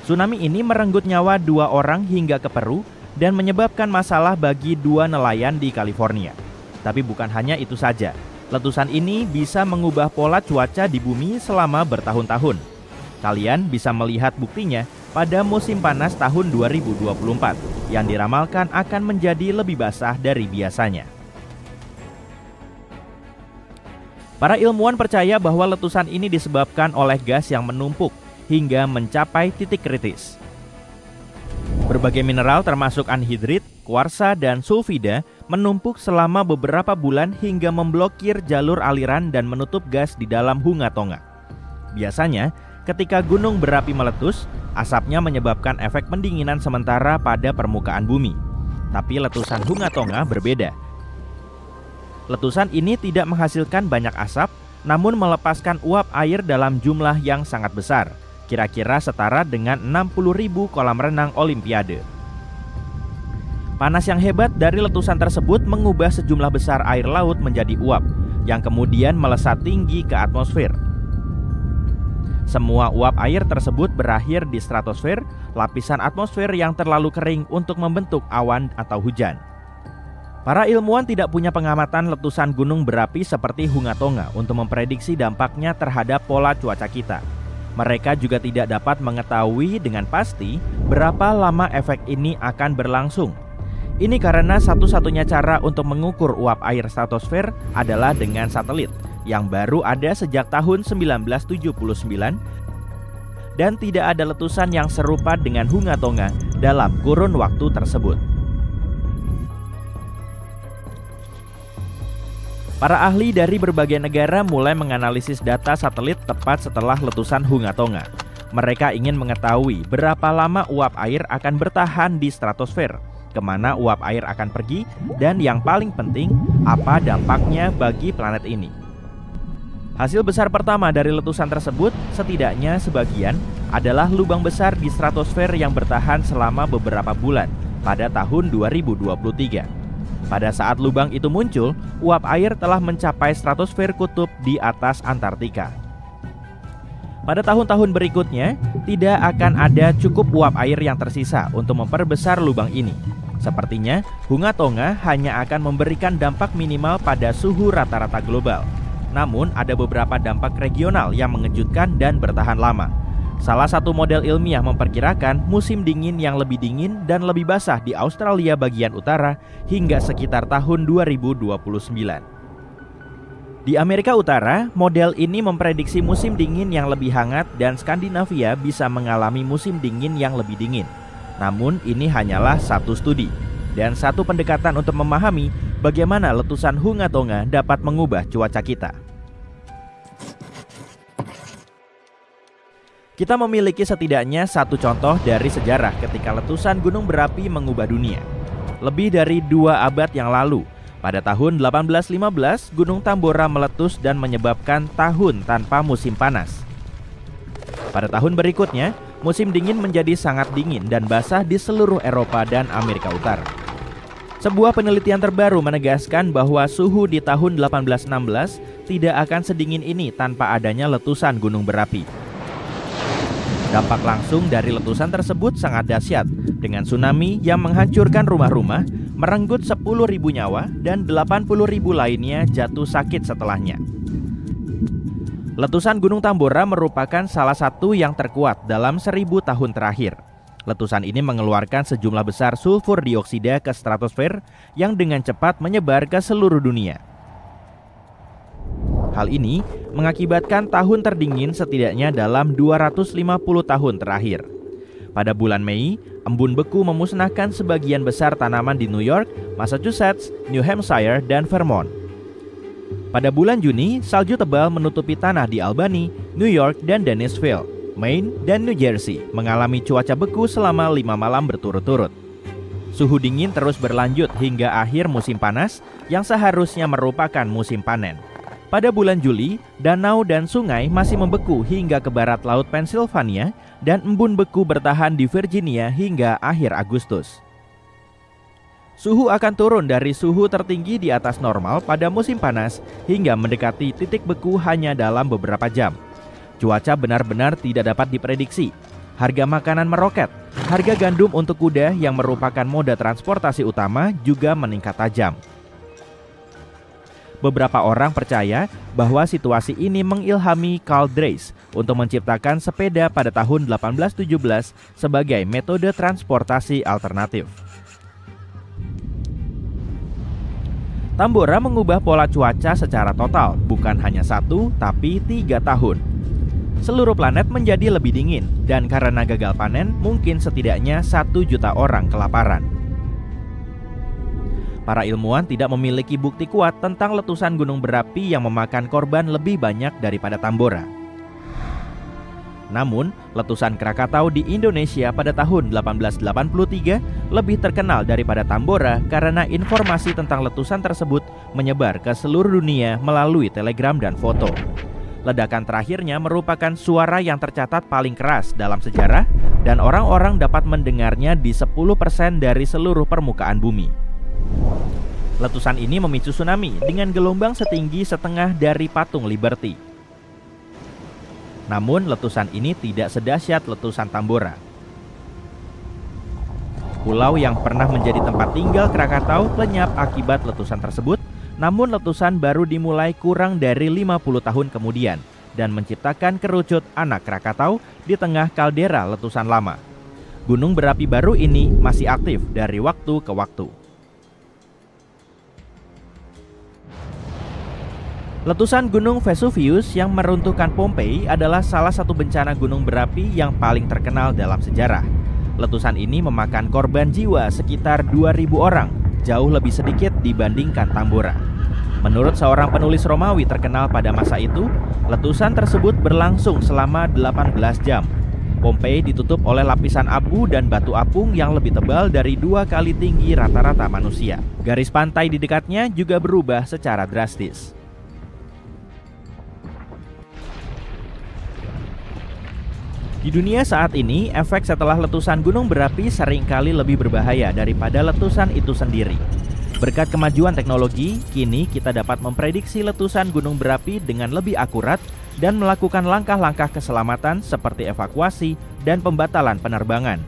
C: Tsunami ini merenggut nyawa 2 orang hingga ke Peru dan menyebabkan masalah bagi 2 nelayan di California. Tapi bukan hanya itu saja. Letusan ini bisa mengubah pola cuaca di bumi selama bertahun-tahun. Kalian bisa melihat buktinya pada musim panas tahun 2024 yang diramalkan akan menjadi lebih basah dari biasanya. Para ilmuwan percaya bahwa letusan ini disebabkan oleh gas yang menumpuk hingga mencapai titik kritis. Berbagai mineral termasuk anhidrit, kuarsa, dan sulfida menumpuk selama beberapa bulan hingga memblokir jalur aliran dan menutup gas di dalam Hunga Tonga. Biasanya, ketika gunung berapi meletus, asapnya menyebabkan efek pendinginan sementara pada permukaan bumi. Tapi letusan Hunga Tonga berbeda. Letusan ini tidak menghasilkan banyak asap, namun melepaskan uap air dalam jumlah yang sangat besar, kira-kira setara dengan 60.000 kolam renang Olimpiade. Panas yang hebat dari letusan tersebut mengubah sejumlah besar air laut menjadi uap, yang kemudian melesat tinggi ke atmosfer. Semua uap air tersebut berakhir di stratosfer, lapisan atmosfer yang terlalu kering untuk membentuk awan atau hujan. Para ilmuwan tidak punya pengamatan letusan gunung berapi seperti Hunga Tonga untuk memprediksi dampaknya terhadap pola cuaca kita. Mereka juga tidak dapat mengetahui dengan pasti berapa lama efek ini akan berlangsung. Ini karena satu-satunya cara untuk mengukur uap air stratosfer adalah dengan satelit, yang baru ada sejak tahun 1979 dan tidak ada letusan yang serupa dengan Hunga Tonga dalam kurun waktu tersebut. Para ahli dari berbagai negara mulai menganalisis data satelit tepat setelah letusan Hunga Tonga. Mereka ingin mengetahui berapa lama uap air akan bertahan di stratosfer, kemana uap air akan pergi, dan yang paling penting, apa dampaknya bagi planet ini. Hasil besar pertama dari letusan tersebut, setidaknya sebagian, adalah lubang besar di stratosfer yang bertahan selama beberapa bulan pada tahun 2023. Pada saat lubang itu muncul, uap air telah mencapai stratosfer kutub di atas Antartika. Pada tahun-tahun berikutnya, tidak akan ada cukup uap air yang tersisa untuk memperbesar lubang ini. Sepertinya, Hunga Tonga hanya akan memberikan dampak minimal pada suhu rata-rata global. Namun, ada beberapa dampak regional yang mengejutkan dan bertahan lama. Salah satu model ilmiah memperkirakan musim dingin yang lebih dingin dan lebih basah di Australia bagian utara hingga sekitar tahun 2029. Di Amerika Utara, model ini memprediksi musim dingin yang lebih hangat dan Skandinavia bisa mengalami musim dingin yang lebih dingin. Namun, ini hanyalah satu studi dan satu pendekatan untuk memahami bagaimana letusan Hunga Tonga dapat mengubah cuaca kita. Kita memiliki setidaknya satu contoh dari sejarah ketika letusan gunung berapi mengubah dunia. Lebih dari 2 abad yang lalu, pada tahun 1815, Gunung Tambora meletus dan menyebabkan tahun tanpa musim panas. Pada tahun berikutnya, musim dingin menjadi sangat dingin dan basah di seluruh Eropa dan Amerika Utara. Sebuah penelitian terbaru menegaskan bahwa suhu di tahun 1816 tidak akan sedingin ini tanpa adanya letusan gunung berapi. Dampak langsung dari letusan tersebut sangat dahsyat, dengan tsunami yang menghancurkan rumah-rumah, merenggut 10.000 nyawa dan 80.000 lainnya jatuh sakit setelahnya. Letusan Gunung Tambora merupakan salah satu yang terkuat dalam 1000 tahun terakhir. Letusan ini mengeluarkan sejumlah besar sulfur dioksida ke stratosfer yang dengan cepat menyebar ke seluruh dunia. Hal ini mengakibatkan tahun terdingin setidaknya dalam 250 tahun terakhir. Pada bulan Mei, embun beku memusnahkan sebagian besar tanaman di New York, Massachusetts, New Hampshire, dan Vermont. Pada bulan Juni, salju tebal menutupi tanah di Albany, New York, dan Danisville, Maine, dan New Jersey mengalami cuaca beku selama 5 malam berturut-turut. Suhu dingin terus berlanjut hingga akhir musim panas yang seharusnya merupakan musim panen. Pada bulan Juli, danau dan sungai masih membeku hingga ke barat laut Pennsylvania dan embun beku bertahan di Virginia hingga akhir Agustus. Suhu akan turun dari suhu tertinggi di atas normal pada musim panas hingga mendekati titik beku hanya dalam beberapa jam. Cuaca benar-benar tidak dapat diprediksi. Harga makanan meroket. Harga gandum untuk kuda yang merupakan moda transportasi utama juga meningkat tajam. Beberapa orang percaya bahwa situasi ini mengilhami Carl Drees untuk menciptakan sepeda pada tahun 1817 sebagai metode transportasi alternatif. Tambora mengubah pola cuaca secara total, bukan hanya 1 tapi 3 tahun. Seluruh planet menjadi lebih dingin, dan karena gagal panen, mungkin setidaknya 1 juta orang kelaparan. Para ilmuwan tidak memiliki bukti kuat tentang letusan gunung berapi yang memakan korban lebih banyak daripada Tambora. Namun, letusan Krakatau di Indonesia pada tahun 1883 lebih terkenal daripada Tambora karena informasi tentang letusan tersebut menyebar ke seluruh dunia melalui telegram dan foto. Ledakan terakhirnya merupakan suara yang tercatat paling keras dalam sejarah dan orang-orang dapat mendengarnya di 10% dari seluruh permukaan bumi. Letusan ini memicu tsunami dengan gelombang setinggi setengah dari patung Liberty. Namun letusan ini tidak sedahsyat letusan Tambora. Pulau yang pernah menjadi tempat tinggal Krakatau lenyap akibat letusan tersebut, namun letusan baru dimulai kurang dari 50 tahun kemudian dan menciptakan kerucut anak Krakatau di tengah kaldera letusan lama. Gunung berapi baru ini masih aktif dari waktu ke waktu. Letusan Gunung Vesuvius yang meruntuhkan Pompei adalah salah satu bencana gunung berapi yang paling terkenal dalam sejarah. Letusan ini memakan korban jiwa sekitar 2.000 orang, jauh lebih sedikit dibandingkan Tambora. Menurut seorang penulis Romawi terkenal pada masa itu, letusan tersebut berlangsung selama 18 jam. Pompei ditutup oleh lapisan abu dan batu apung yang lebih tebal dari 2 kali tinggi rata-rata manusia. Garis pantai di dekatnya juga berubah secara drastis. Di dunia saat ini, efek setelah letusan gunung berapi seringkali lebih berbahaya daripada letusan itu sendiri. Berkat kemajuan teknologi, kini kita dapat memprediksi letusan gunung berapi dengan lebih akurat dan melakukan langkah-langkah keselamatan seperti evakuasi dan pembatalan penerbangan.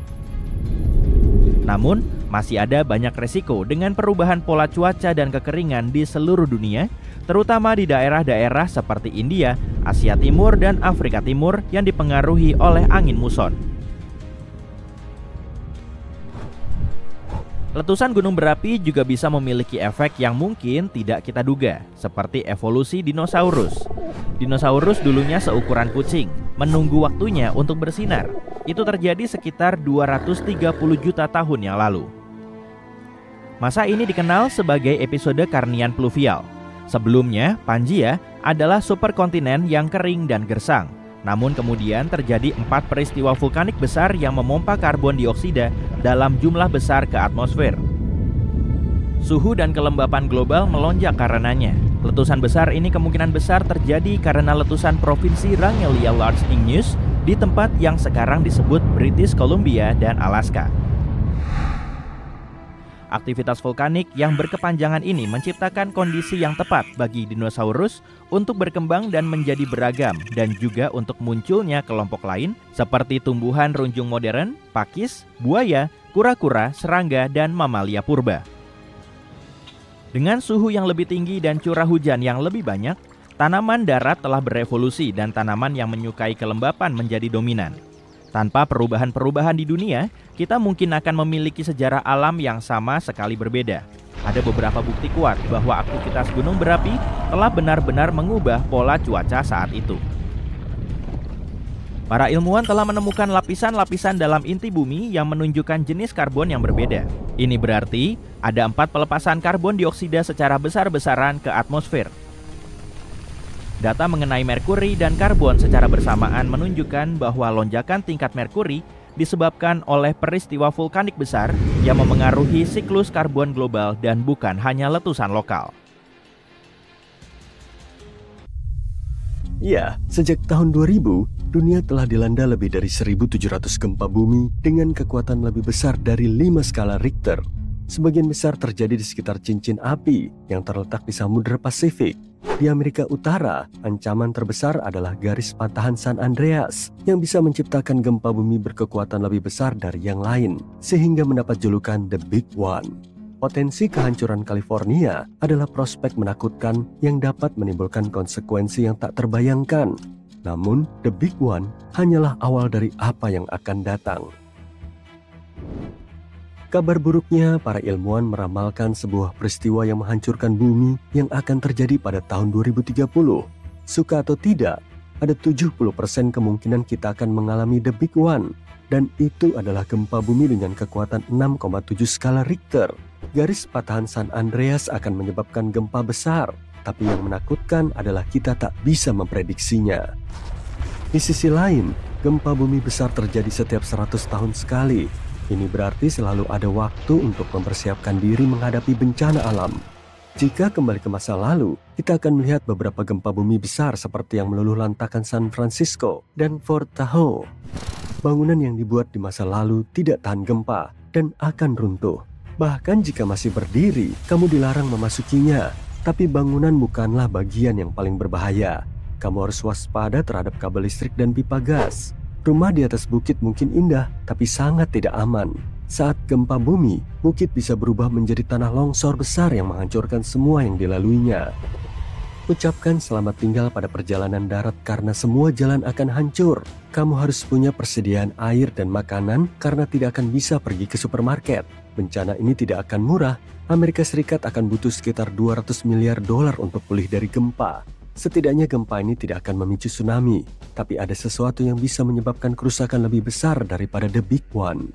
C: Namun, masih ada banyak resiko dengan perubahan pola cuaca dan kekeringan di seluruh dunia, terutama di daerah-daerah seperti India, Asia Timur, dan Afrika Timur yang dipengaruhi oleh angin muson. Letusan gunung berapi juga bisa memiliki efek yang mungkin tidak kita duga, seperti evolusi dinosaurus. Dinosaurus dulunya seukuran kucing, menunggu waktunya untuk bersinar. Itu terjadi sekitar 230 juta tahun yang lalu. Masa ini dikenal sebagai episode Karnian pluvial. Sebelumnya, Pangaea adalah superkontinen yang kering dan gersang. Namun kemudian terjadi 4 peristiwa vulkanik besar yang memompa karbon dioksida dalam jumlah besar ke atmosfer. Suhu dan kelembapan global melonjak karenanya. Letusan besar ini kemungkinan besar terjadi karena letusan provinsi Rangelia Large Igneous di tempat yang sekarang disebut British Columbia dan Alaska. Aktivitas vulkanik yang berkepanjangan ini menciptakan kondisi yang tepat bagi dinosaurus untuk berkembang dan menjadi beragam, dan juga untuk munculnya kelompok lain seperti tumbuhan runjung modern, pakis, buaya, kura-kura, serangga, dan mamalia purba. Dengan suhu yang lebih tinggi dan curah hujan yang lebih banyak, Tanaman darat telah berevolusi dan tanaman yang menyukai kelembapan menjadi dominan. Tanpa perubahan-perubahan di dunia, kita mungkin akan memiliki sejarah alam yang sama sekali berbeda. Ada beberapa bukti kuat bahwa aktivitas gunung berapi telah benar-benar mengubah pola cuaca saat itu. Para ilmuwan telah menemukan lapisan-lapisan dalam inti bumi yang menunjukkan jenis karbon yang berbeda. Ini berarti ada 4 pelepasan karbon dioksida secara besar-besaran ke atmosfer. Data mengenai merkuri dan karbon secara bersamaan menunjukkan bahwa lonjakan tingkat merkuri disebabkan oleh peristiwa vulkanik besar yang memengaruhi siklus karbon global dan bukan hanya letusan lokal.
A: Ya, sejak tahun 2000, dunia telah dilanda lebih dari 1.700 gempa bumi dengan kekuatan lebih besar dari 5 skala Richter. Sebagian besar terjadi di sekitar cincin api yang terletak di Samudra Pasifik. Di Amerika Utara, ancaman terbesar adalah garis patahan San Andreas yang bisa menciptakan gempa bumi berkekuatan lebih besar dari yang lain, sehingga mendapat julukan The Big One. Potensi kehancuran California adalah prospek menakutkan yang dapat menimbulkan konsekuensi yang tak terbayangkan. Namun, The Big One hanyalah awal dari apa yang akan datang. Kabar buruknya, para ilmuwan meramalkan sebuah peristiwa yang menghancurkan bumi yang akan terjadi pada tahun 2030. Suka atau tidak, ada 70% kemungkinan kita akan mengalami The Big One. Dan itu adalah gempa bumi dengan kekuatan 6,7 skala Richter. Garis patahan San Andreas akan menyebabkan gempa besar, tapi yang menakutkan adalah kita tak bisa memprediksinya. Di sisi lain, gempa bumi besar terjadi setiap 100 tahun sekali. Ini berarti selalu ada waktu untuk mempersiapkan diri menghadapi bencana alam. Jika kembali ke masa lalu, kita akan melihat beberapa gempa bumi besar seperti yang meluluh lantakan San Francisco dan Fort Tahoe. Bangunan yang dibuat di masa lalu tidak tahan gempa dan akan runtuh. Bahkan jika masih berdiri, kamu dilarang memasukinya. Tapi bangunan bukanlah bagian yang paling berbahaya. Kamu harus waspada terhadap kabel listrik dan pipa gas. Rumah di atas bukit mungkin indah, tapi sangat tidak aman. Saat gempa bumi, bukit bisa berubah menjadi tanah longsor besar yang menghancurkan semua yang dilaluinya. Ucapkan selamat tinggal pada perjalanan darat karena semua jalan akan hancur. Kamu harus punya persediaan air dan makanan karena tidak akan bisa pergi ke supermarket. Bencana ini tidak akan murah. Amerika Serikat akan butuh sekitar 200 miliar dolar untuk pulih dari gempa. Setidaknya gempa ini tidak akan memicu tsunami, tapi ada sesuatu yang bisa menyebabkan kerusakan lebih besar daripada The Big One.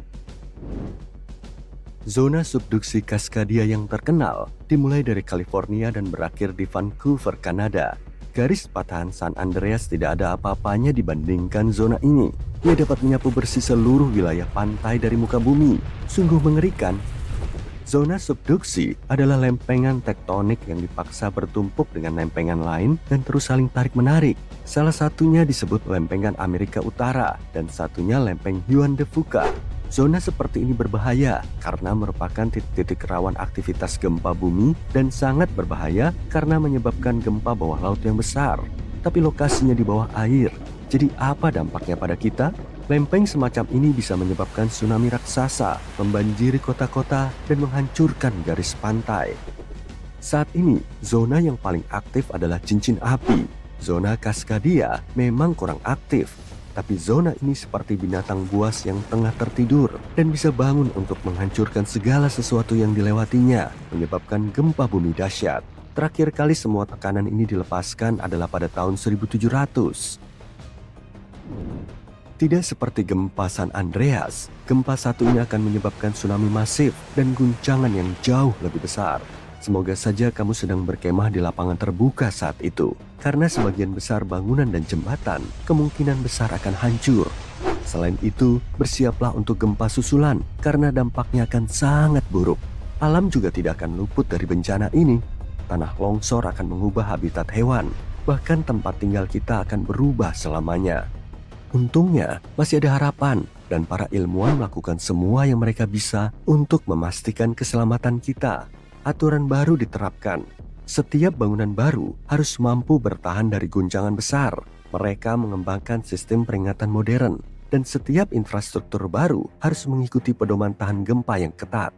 A: Zona subduksi Cascadia yang terkenal dimulai dari California dan berakhir di Vancouver, Kanada. Garis patahan San Andreas tidak ada apa-apanya dibandingkan zona ini. Ia dapat menyapu bersih seluruh wilayah pantai dari muka bumi. Sungguh mengerikan. Zona subduksi adalah lempengan tektonik yang dipaksa bertumpuk dengan lempengan lain dan terus saling tarik-menarik. Salah satunya disebut lempengan Amerika Utara dan satunya lempeng Juan de Fuca. Zona seperti ini berbahaya karena merupakan titik-titik rawan aktivitas gempa bumi dan sangat berbahaya karena menyebabkan gempa bawah laut yang besar. Tapi lokasinya di bawah air. Jadi apa dampaknya pada kita? Lempeng semacam ini bisa menyebabkan tsunami raksasa, membanjiri kota-kota, dan menghancurkan garis pantai. Saat ini, zona yang paling aktif adalah cincin api. Zona Cascadia memang kurang aktif, tapi zona ini seperti binatang buas yang tengah tertidur dan bisa bangun untuk menghancurkan segala sesuatu yang dilewatinya, menyebabkan gempa bumi dahsyat. Terakhir kali semua tekanan ini dilepaskan adalah pada tahun 1700. Tidak seperti gempa San Andreas, gempa satu ini akan menyebabkan tsunami masif dan guncangan yang jauh lebih besar. Semoga saja kamu sedang berkemah di lapangan terbuka saat itu, karena sebagian besar bangunan dan jembatan kemungkinan besar akan hancur. Selain itu, bersiaplah untuk gempa susulan, karena dampaknya akan sangat buruk. Alam juga tidak akan luput dari bencana ini. Tanah longsor akan mengubah habitat hewan, bahkan tempat tinggal kita akan berubah selamanya. Untungnya, masih ada harapan dan para ilmuwan melakukan semua yang mereka bisa untuk memastikan keselamatan kita. Aturan baru diterapkan. Setiap bangunan baru harus mampu bertahan dari guncangan besar. Mereka mengembangkan sistem peringatan modern dan setiap infrastruktur baru harus mengikuti pedoman tahan gempa yang ketat.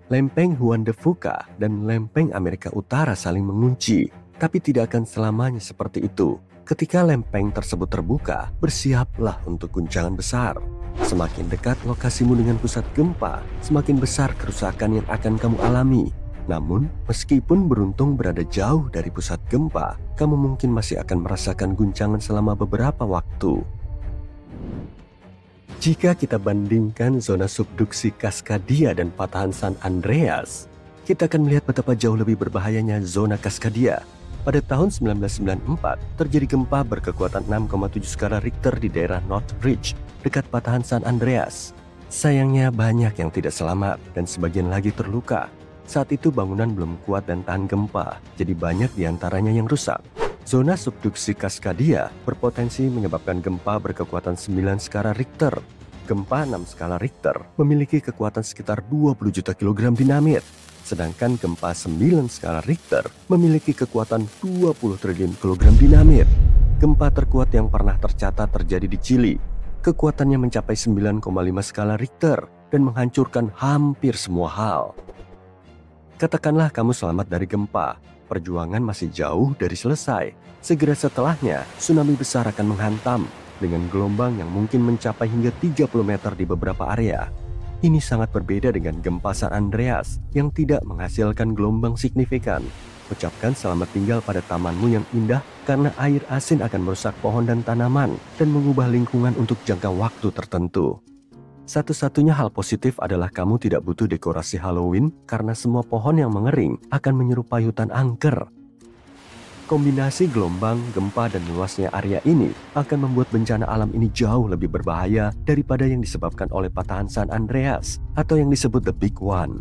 A: Lempeng Juan de Fuca dan lempeng Amerika Utara saling mengunci. Tapi tidak akan selamanya seperti itu. Ketika lempeng tersebut terbuka, bersiaplah untuk guncangan besar. Semakin dekat lokasimu dengan pusat gempa, semakin besar kerusakan yang akan kamu alami. Namun, meskipun beruntung berada jauh dari pusat gempa, kamu mungkin masih akan merasakan guncangan selama beberapa waktu. Jika kita bandingkan zona subduksi Cascadia dan patahan San Andreas, kita akan melihat betapa jauh lebih berbahayanya zona Cascadia. Pada tahun 1994, terjadi gempa berkekuatan 6,7 skala Richter di daerah Northridge, dekat patahan San Andreas. Sayangnya banyak yang tidak selamat dan sebagian lagi terluka. Saat itu bangunan belum kuat dan tahan gempa, jadi banyak diantaranya yang rusak. Zona subduksi Cascadia berpotensi menyebabkan gempa berkekuatan 9 skala Richter. Gempa 6 skala Richter memiliki kekuatan sekitar 20 juta kilogram dinamit. Sedangkan gempa 9 skala Richter memiliki kekuatan 20 triliun kilogram dinamit. Gempa terkuat yang pernah tercatat terjadi di Chili. Kekuatannya mencapai 9,5 skala Richter dan menghancurkan hampir semua hal. Katakanlah kamu selamat dari gempa, perjuangan masih jauh dari selesai. Segera setelahnya, tsunami besar akan menghantam dengan gelombang yang mungkin mencapai hingga 30 meter di beberapa area. Ini sangat berbeda dengan gempa San Andreas yang tidak menghasilkan gelombang signifikan. Ucapkan selamat tinggal pada tamanmu yang indah karena air asin akan merusak pohon dan tanaman dan mengubah lingkungan untuk jangka waktu tertentu. Satu-satunya hal positif adalah kamu tidak butuh dekorasi Halloween karena semua pohon yang mengering akan menyerupai hutan angker. Kombinasi gelombang, gempa, dan luasnya area ini akan membuat bencana alam ini jauh lebih berbahaya daripada yang disebabkan oleh patahan San Andreas atau yang disebut The Big One.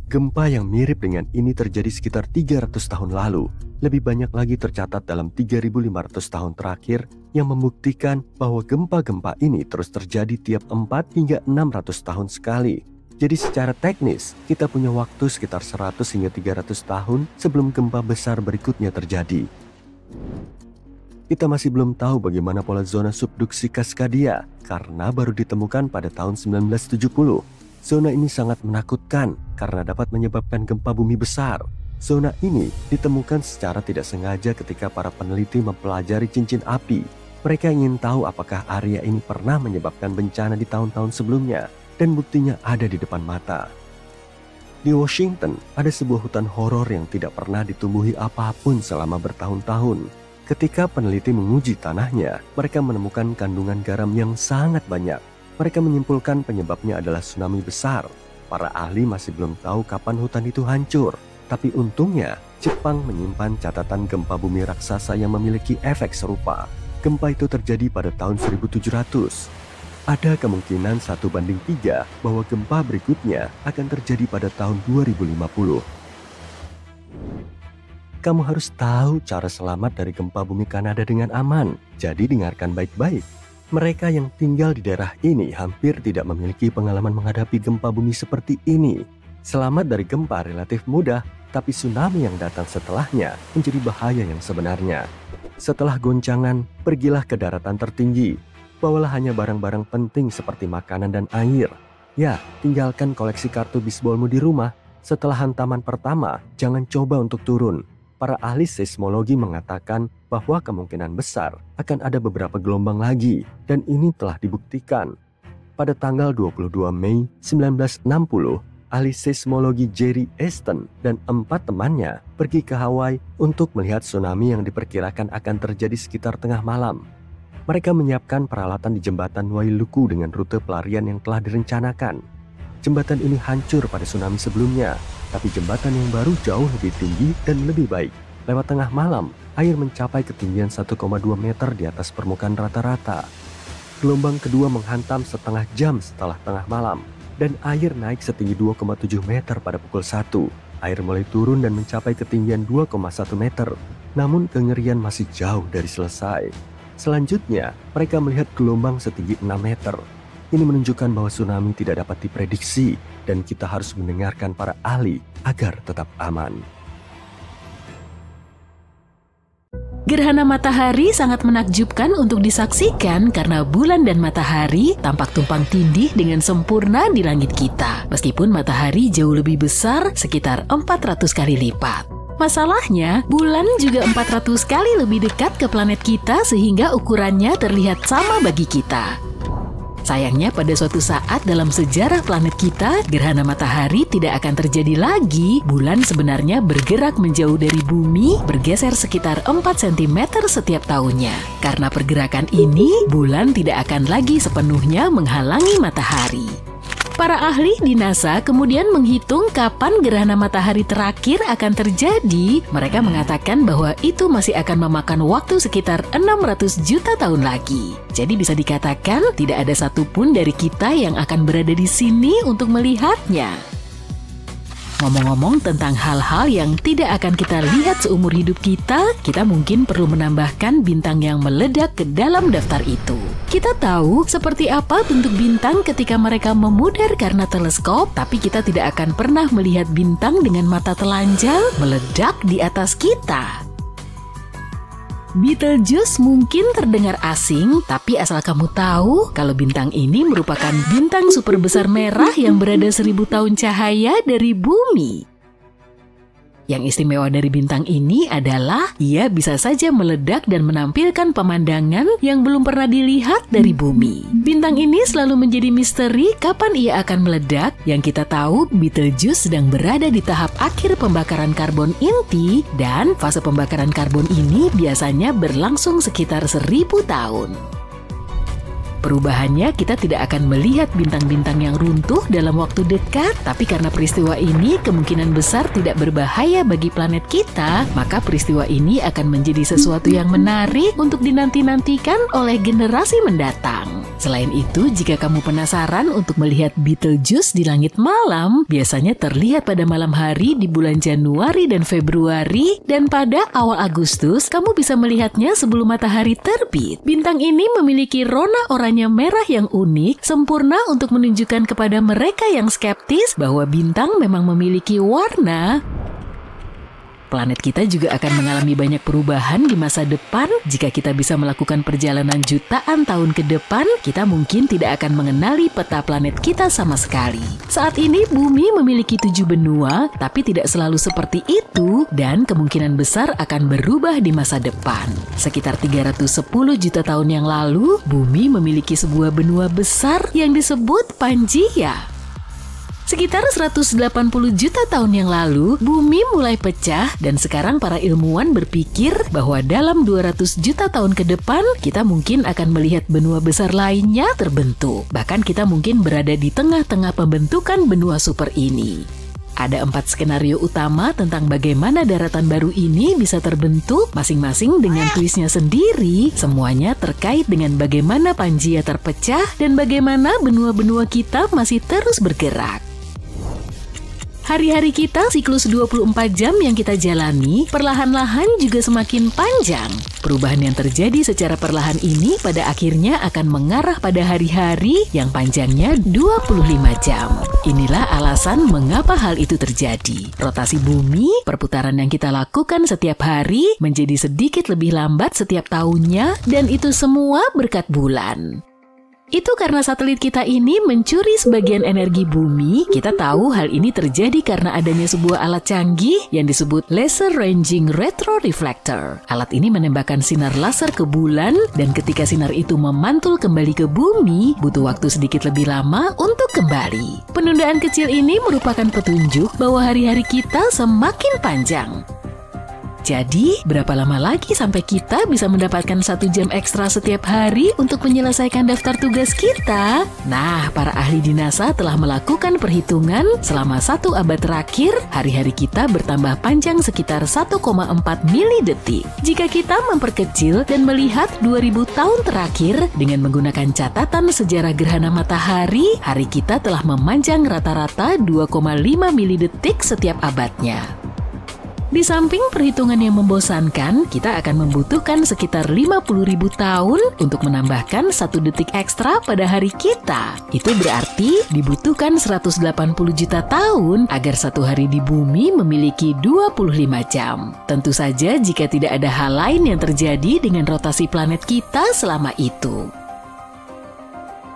A: Gempa yang mirip dengan ini terjadi sekitar 300 tahun lalu. Lebih banyak lagi tercatat dalam 3.500 tahun terakhir yang membuktikan bahwa gempa-gempa ini terus terjadi tiap 4 hingga 600 tahun sekali. Jadi secara teknis, kita punya waktu sekitar 100 hingga 300 tahun sebelum gempa besar berikutnya terjadi. Kita masih belum tahu bagaimana pola zona subduksi Cascadia karena baru ditemukan pada tahun 1970. Zona ini sangat menakutkan karena dapat menyebabkan gempa bumi besar. Zona ini ditemukan secara tidak sengaja ketika para peneliti mempelajari cincin api. Mereka ingin tahu apakah area ini pernah menyebabkan bencana di tahun-tahun sebelumnya. Dan buktinya ada di depan mata. Di Washington, ada sebuah hutan horor yang tidak pernah ditumbuhi apapun selama bertahun-tahun. Ketika peneliti menguji tanahnya, mereka menemukan kandungan garam yang sangat banyak. Mereka menyimpulkan penyebabnya adalah tsunami besar. Para ahli masih belum tahu kapan hutan itu hancur. Tapi untungnya, Jepang menyimpan catatan gempa bumi raksasa yang memiliki efek serupa. Gempa itu terjadi pada tahun 1700. Ada kemungkinan 1:3 bahwa gempa berikutnya akan terjadi pada tahun 2050. Kamu harus tahu cara selamat dari gempa bumi Kanada dengan aman. Jadi dengarkan baik-baik. Mereka yang tinggal di daerah ini hampir tidak memiliki pengalaman menghadapi gempa bumi seperti ini. Selamat dari gempa relatif mudah, tapi tsunami yang datang setelahnya menjadi bahaya yang sebenarnya. Setelah goncangan, pergilah ke daratan tertinggi. Bawalah hanya barang-barang penting seperti makanan dan air. Ya, tinggalkan koleksi kartu bisbolmu di rumah. Setelah hantaman pertama, jangan coba untuk turun. Para ahli seismologi mengatakan bahwa kemungkinan besar akan ada beberapa gelombang lagi, dan ini telah dibuktikan. Pada tanggal 22 Mei 1960, ahli seismologi Jerry Aston dan 4 temannya pergi ke Hawaii untuk melihat tsunami yang diperkirakan akan terjadi sekitar tengah malam. Mereka menyiapkan peralatan di jembatan Wailuku dengan rute pelarian yang telah direncanakan. Jembatan ini hancur pada tsunami sebelumnya, tapi jembatan yang baru jauh lebih tinggi dan lebih baik. Lewat tengah malam, air mencapai ketinggian 1,2 meter di atas permukaan rata-rata. Gelombang kedua menghantam setengah jam setelah tengah malam, dan air naik setinggi 2,7 meter pada pukul 1. Air mulai turun dan mencapai ketinggian 2,1 meter, namun kengerian masih jauh dari selesai. Selanjutnya, mereka melihat gelombang setinggi 6 meter. Ini menunjukkan bahwa tsunami tidak dapat diprediksi dan kita harus mendengarkan para ahli agar tetap aman.
B: Gerhana matahari sangat menakjubkan untuk disaksikan karena bulan dan matahari tampak tumpang tindih dengan sempurna di langit kita. Meskipun matahari jauh lebih besar, sekitar 400 kali lipat. Masalahnya, bulan juga 400 kali lebih dekat ke planet kita sehingga ukurannya terlihat sama bagi kita. Sayangnya pada suatu saat dalam sejarah planet kita, gerhana matahari tidak akan terjadi lagi. Bulan sebenarnya bergerak menjauh dari bumi, bergeser sekitar 4 cm setiap tahunnya. Karena pergerakan ini, bulan tidak akan lagi sepenuhnya menghalangi matahari. Para ahli di NASA kemudian menghitung kapan gerhana matahari terakhir akan terjadi. Mereka mengatakan bahwa itu masih akan memakan waktu sekitar 600 juta tahun lagi. Jadi bisa dikatakan tidak ada satupun dari kita yang akan berada di sini untuk melihatnya. Ngomong-ngomong tentang hal-hal yang tidak akan kita lihat seumur hidup kita mungkin perlu menambahkan bintang yang meledak ke dalam daftar itu. Kita tahu seperti apa bentuk bintang ketika mereka memudar karena teleskop, tapi kita tidak akan pernah melihat bintang dengan mata telanjang meledak di atas kita. Betelgeuse mungkin terdengar asing, tapi asal kamu tahu kalau bintang ini merupakan bintang super besar merah yang berada 1000 tahun cahaya dari bumi. Yang istimewa dari bintang ini adalah ia bisa saja meledak dan menampilkan pemandangan yang belum pernah dilihat dari bumi. Bintang ini selalu menjadi misteri kapan ia akan meledak. Yang kita tahu, Betelgeuse sedang berada di tahap akhir pembakaran karbon inti dan fase pembakaran karbon ini biasanya berlangsung sekitar 1000 tahun. Perubahannya, kita tidak akan melihat bintang-bintang yang runtuh dalam waktu dekat, tapi karena peristiwa ini kemungkinan besar tidak berbahaya bagi planet kita, maka peristiwa ini akan menjadi sesuatu yang menarik untuk dinanti-nantikan oleh generasi mendatang. Selain itu, jika kamu penasaran untuk melihat Betelgeuse di langit malam, biasanya terlihat pada malam hari di bulan Januari dan Februari, dan pada awal Agustus, kamu bisa melihatnya sebelum matahari terbit. Bintang ini memiliki rona oranye merah yang unik, sempurna untuk menunjukkan kepada mereka yang skeptis bahwa bintang memang memiliki warna. Planet kita juga akan mengalami banyak perubahan di masa depan. Jika kita bisa melakukan perjalanan jutaan tahun ke depan, kita mungkin tidak akan mengenali peta planet kita sama sekali. Saat ini bumi memiliki 7 benua, tapi tidak selalu seperti itu dan kemungkinan besar akan berubah di masa depan. Sekitar 310 juta tahun yang lalu, bumi memiliki sebuah benua besar yang disebut Pangaea. Sekitar 180 juta tahun yang lalu, bumi mulai pecah dan sekarang para ilmuwan berpikir bahwa dalam 200 juta tahun ke depan, kita mungkin akan melihat benua besar lainnya terbentuk. Bahkan kita mungkin berada di tengah-tengah pembentukan benua super ini. Ada 4 skenario utama tentang bagaimana daratan baru ini bisa terbentuk, masing-masing dengan twistnya sendiri. Semuanya terkait dengan bagaimana Pangaea terpecah dan bagaimana benua-benua kita masih terus bergerak. Hari-hari kita, siklus 24 jam yang kita jalani, perlahan-lahan juga semakin panjang. Perubahan yang terjadi secara perlahan ini pada akhirnya akan mengarah pada hari-hari yang panjangnya 25 jam. Inilah alasan mengapa hal itu terjadi. Rotasi bumi, perputaran yang kita lakukan setiap hari, menjadi sedikit lebih lambat setiap tahunnya, dan itu semua berkat bulan. Itu karena satelit kita ini mencuri sebagian energi bumi. Kita tahu hal ini terjadi karena adanya sebuah alat canggih yang disebut Laser Ranging Retroreflector. Alat ini menembakkan sinar laser ke bulan dan ketika sinar itu memantul kembali ke bumi, butuh waktu sedikit lebih lama untuk kembali. Penundaan kecil ini merupakan petunjuk bahwa hari-hari kita semakin panjang. Jadi, berapa lama lagi sampai kita bisa mendapatkan 1 jam ekstra setiap hari untuk menyelesaikan daftar tugas kita? Nah, para ahli di NASA telah melakukan perhitungan selama 1 abad terakhir, hari-hari kita bertambah panjang sekitar 1,4 milidetik. Jika kita memperkecil dan melihat 2000 tahun terakhir dengan menggunakan catatan sejarah gerhana matahari, hari kita telah memanjang rata-rata 2,5 milidetik setiap abadnya. Di samping perhitungan yang membosankan, kita akan membutuhkan sekitar 50.000 tahun untuk menambahkan 1 detik ekstra pada hari kita. Itu berarti dibutuhkan 180 juta tahun agar satu hari di bumi memiliki 25 jam. Tentu saja jika tidak ada hal lain yang terjadi dengan rotasi planet kita selama itu.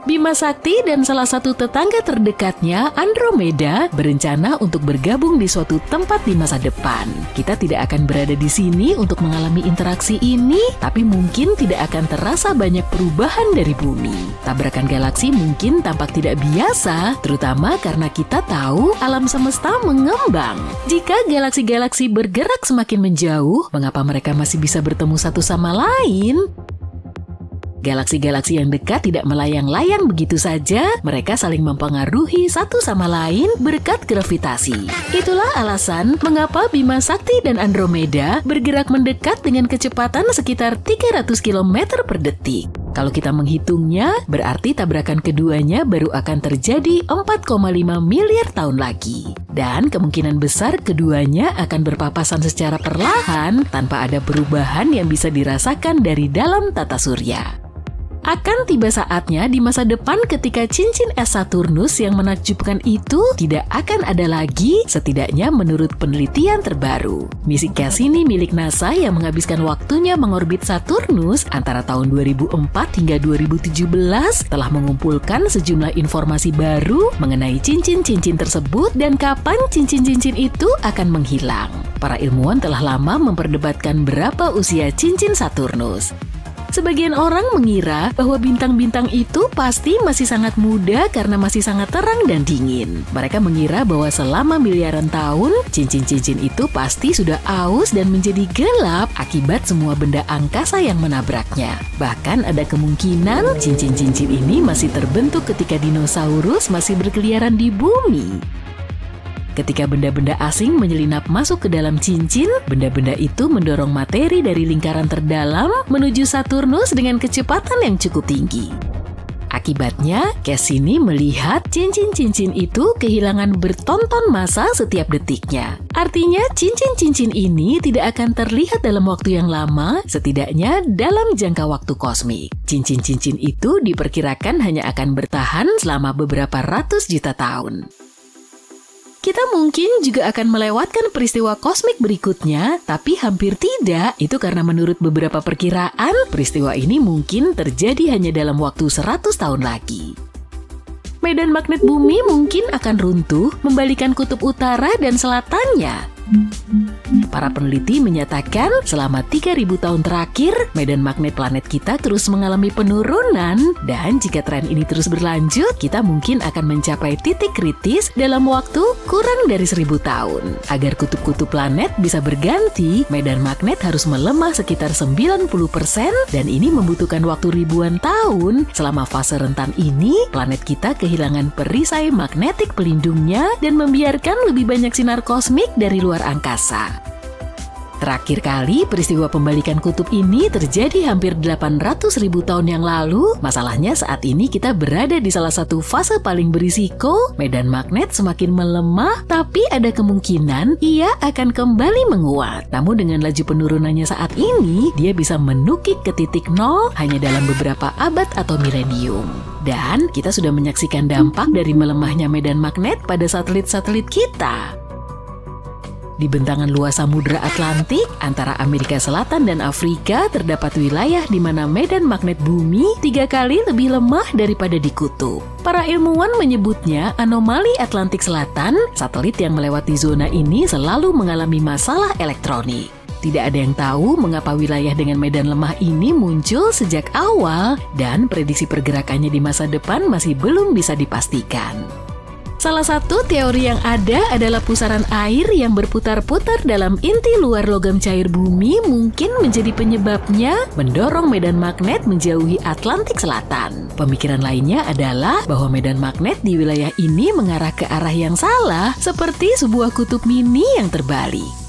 B: Bima Sakti dan salah satu tetangga terdekatnya, Andromeda, berencana untuk bergabung di suatu tempat di masa depan. Kita tidak akan berada di sini untuk mengalami interaksi ini, tapi mungkin tidak akan terasa banyak perubahan dari bumi. Tabrakan galaksi mungkin tampak tidak biasa, terutama karena kita tahu alam semesta mengembang. Jika galaksi-galaksi bergerak semakin menjauh, mengapa mereka masih bisa bertemu satu sama lain? Galaksi-galaksi yang dekat tidak melayang-layang begitu saja, mereka saling mempengaruhi satu sama lain berkat gravitasi. Itulah alasan mengapa Bima Sakti dan Andromeda bergerak mendekat dengan kecepatan sekitar 300 km per detik. Kalau kita menghitungnya, berarti tabrakan keduanya baru akan terjadi 4,5 miliar tahun lagi. Dan kemungkinan besar keduanya akan berpapasan secara perlahan tanpa ada perubahan yang bisa dirasakan dari dalam tata surya. Akan tiba saatnya di masa depan ketika cincin es Saturnus yang menakjubkan itu tidak akan ada lagi, setidaknya menurut penelitian terbaru. Misi Cassini milik NASA yang menghabiskan waktunya mengorbit Saturnus antara tahun 2004 hingga 2017 telah mengumpulkan sejumlah informasi baru mengenai cincin-cincin tersebut dan kapan cincin-cincin itu akan menghilang. Para ilmuwan telah lama memperdebatkan berapa usia cincin Saturnus. Sebagian orang mengira bahwa bintang-bintang itu pasti masih sangat muda karena masih sangat terang dan dingin. Mereka mengira bahwa selama miliaran tahun, cincin-cincin itu pasti sudah aus dan menjadi gelap akibat semua benda angkasa yang menabraknya. Bahkan ada kemungkinan cincin-cincin ini masih terbentuk ketika dinosaurus masih berkeliaran di bumi. Ketika benda-benda asing menyelinap masuk ke dalam cincin, benda-benda itu mendorong materi dari lingkaran terdalam menuju Saturnus dengan kecepatan yang cukup tinggi. Akibatnya, Cassini melihat cincin-cincin itu kehilangan bertonton massa setiap detiknya. Artinya, cincin-cincin ini tidak akan terlihat dalam waktu yang lama, setidaknya dalam jangka waktu kosmik. Cincin-cincin itu diperkirakan hanya akan bertahan selama beberapa ratus juta tahun. Kita mungkin juga akan melewatkan peristiwa kosmik berikutnya, tapi hampir tidak. Itu karena menurut beberapa perkiraan, peristiwa ini mungkin terjadi hanya dalam waktu 100 tahun lagi. Medan magnet bumi mungkin akan runtuh, membalikan kutub utara dan selatannya. Para peneliti menyatakan selama 3.000 tahun terakhir, medan magnet planet kita terus mengalami penurunan dan jika tren ini terus berlanjut, kita mungkin akan mencapai titik kritis dalam waktu kurang dari 1.000 tahun. Agar kutub-kutub planet bisa berganti, medan magnet harus melemah sekitar 90% dan ini membutuhkan waktu ribuan tahun. Selama fase rentan ini, planet kita kehilangan perisai magnetik pelindungnya dan membiarkan lebih banyak sinar kosmik dari luar angkasa. Terakhir kali peristiwa pembalikan kutub ini terjadi hampir 800.000 tahun yang lalu. Masalahnya saat ini kita berada di salah satu fase paling berisiko. Medan magnet semakin melemah, tapi ada kemungkinan ia akan kembali menguat. Namun dengan laju penurunannya saat ini, dia bisa menukik ke titik nol hanya dalam beberapa abad atau milenium. Dan kita sudah menyaksikan dampak dari melemahnya medan magnet pada satelit-satelit kita. Di bentangan luas Samudra Atlantik antara Amerika Selatan dan Afrika terdapat wilayah di mana medan magnet bumi 3 kali lebih lemah daripada di kutub. Para ilmuwan menyebutnya anomali Atlantik Selatan. Satelit yang melewati zona ini selalu mengalami masalah elektronik. Tidak ada yang tahu mengapa wilayah dengan medan lemah ini muncul sejak awal dan prediksi pergerakannya di masa depan masih belum bisa dipastikan. Salah satu teori yang ada adalah pusaran air yang berputar-putar dalam inti luar logam cair bumi mungkin menjadi penyebabnya mendorong medan magnet menjauhi Atlantik Selatan. Pemikiran lainnya adalah bahwa medan magnet di wilayah ini mengarah ke arah yang salah seperti sebuah kutub mini yang terbalik.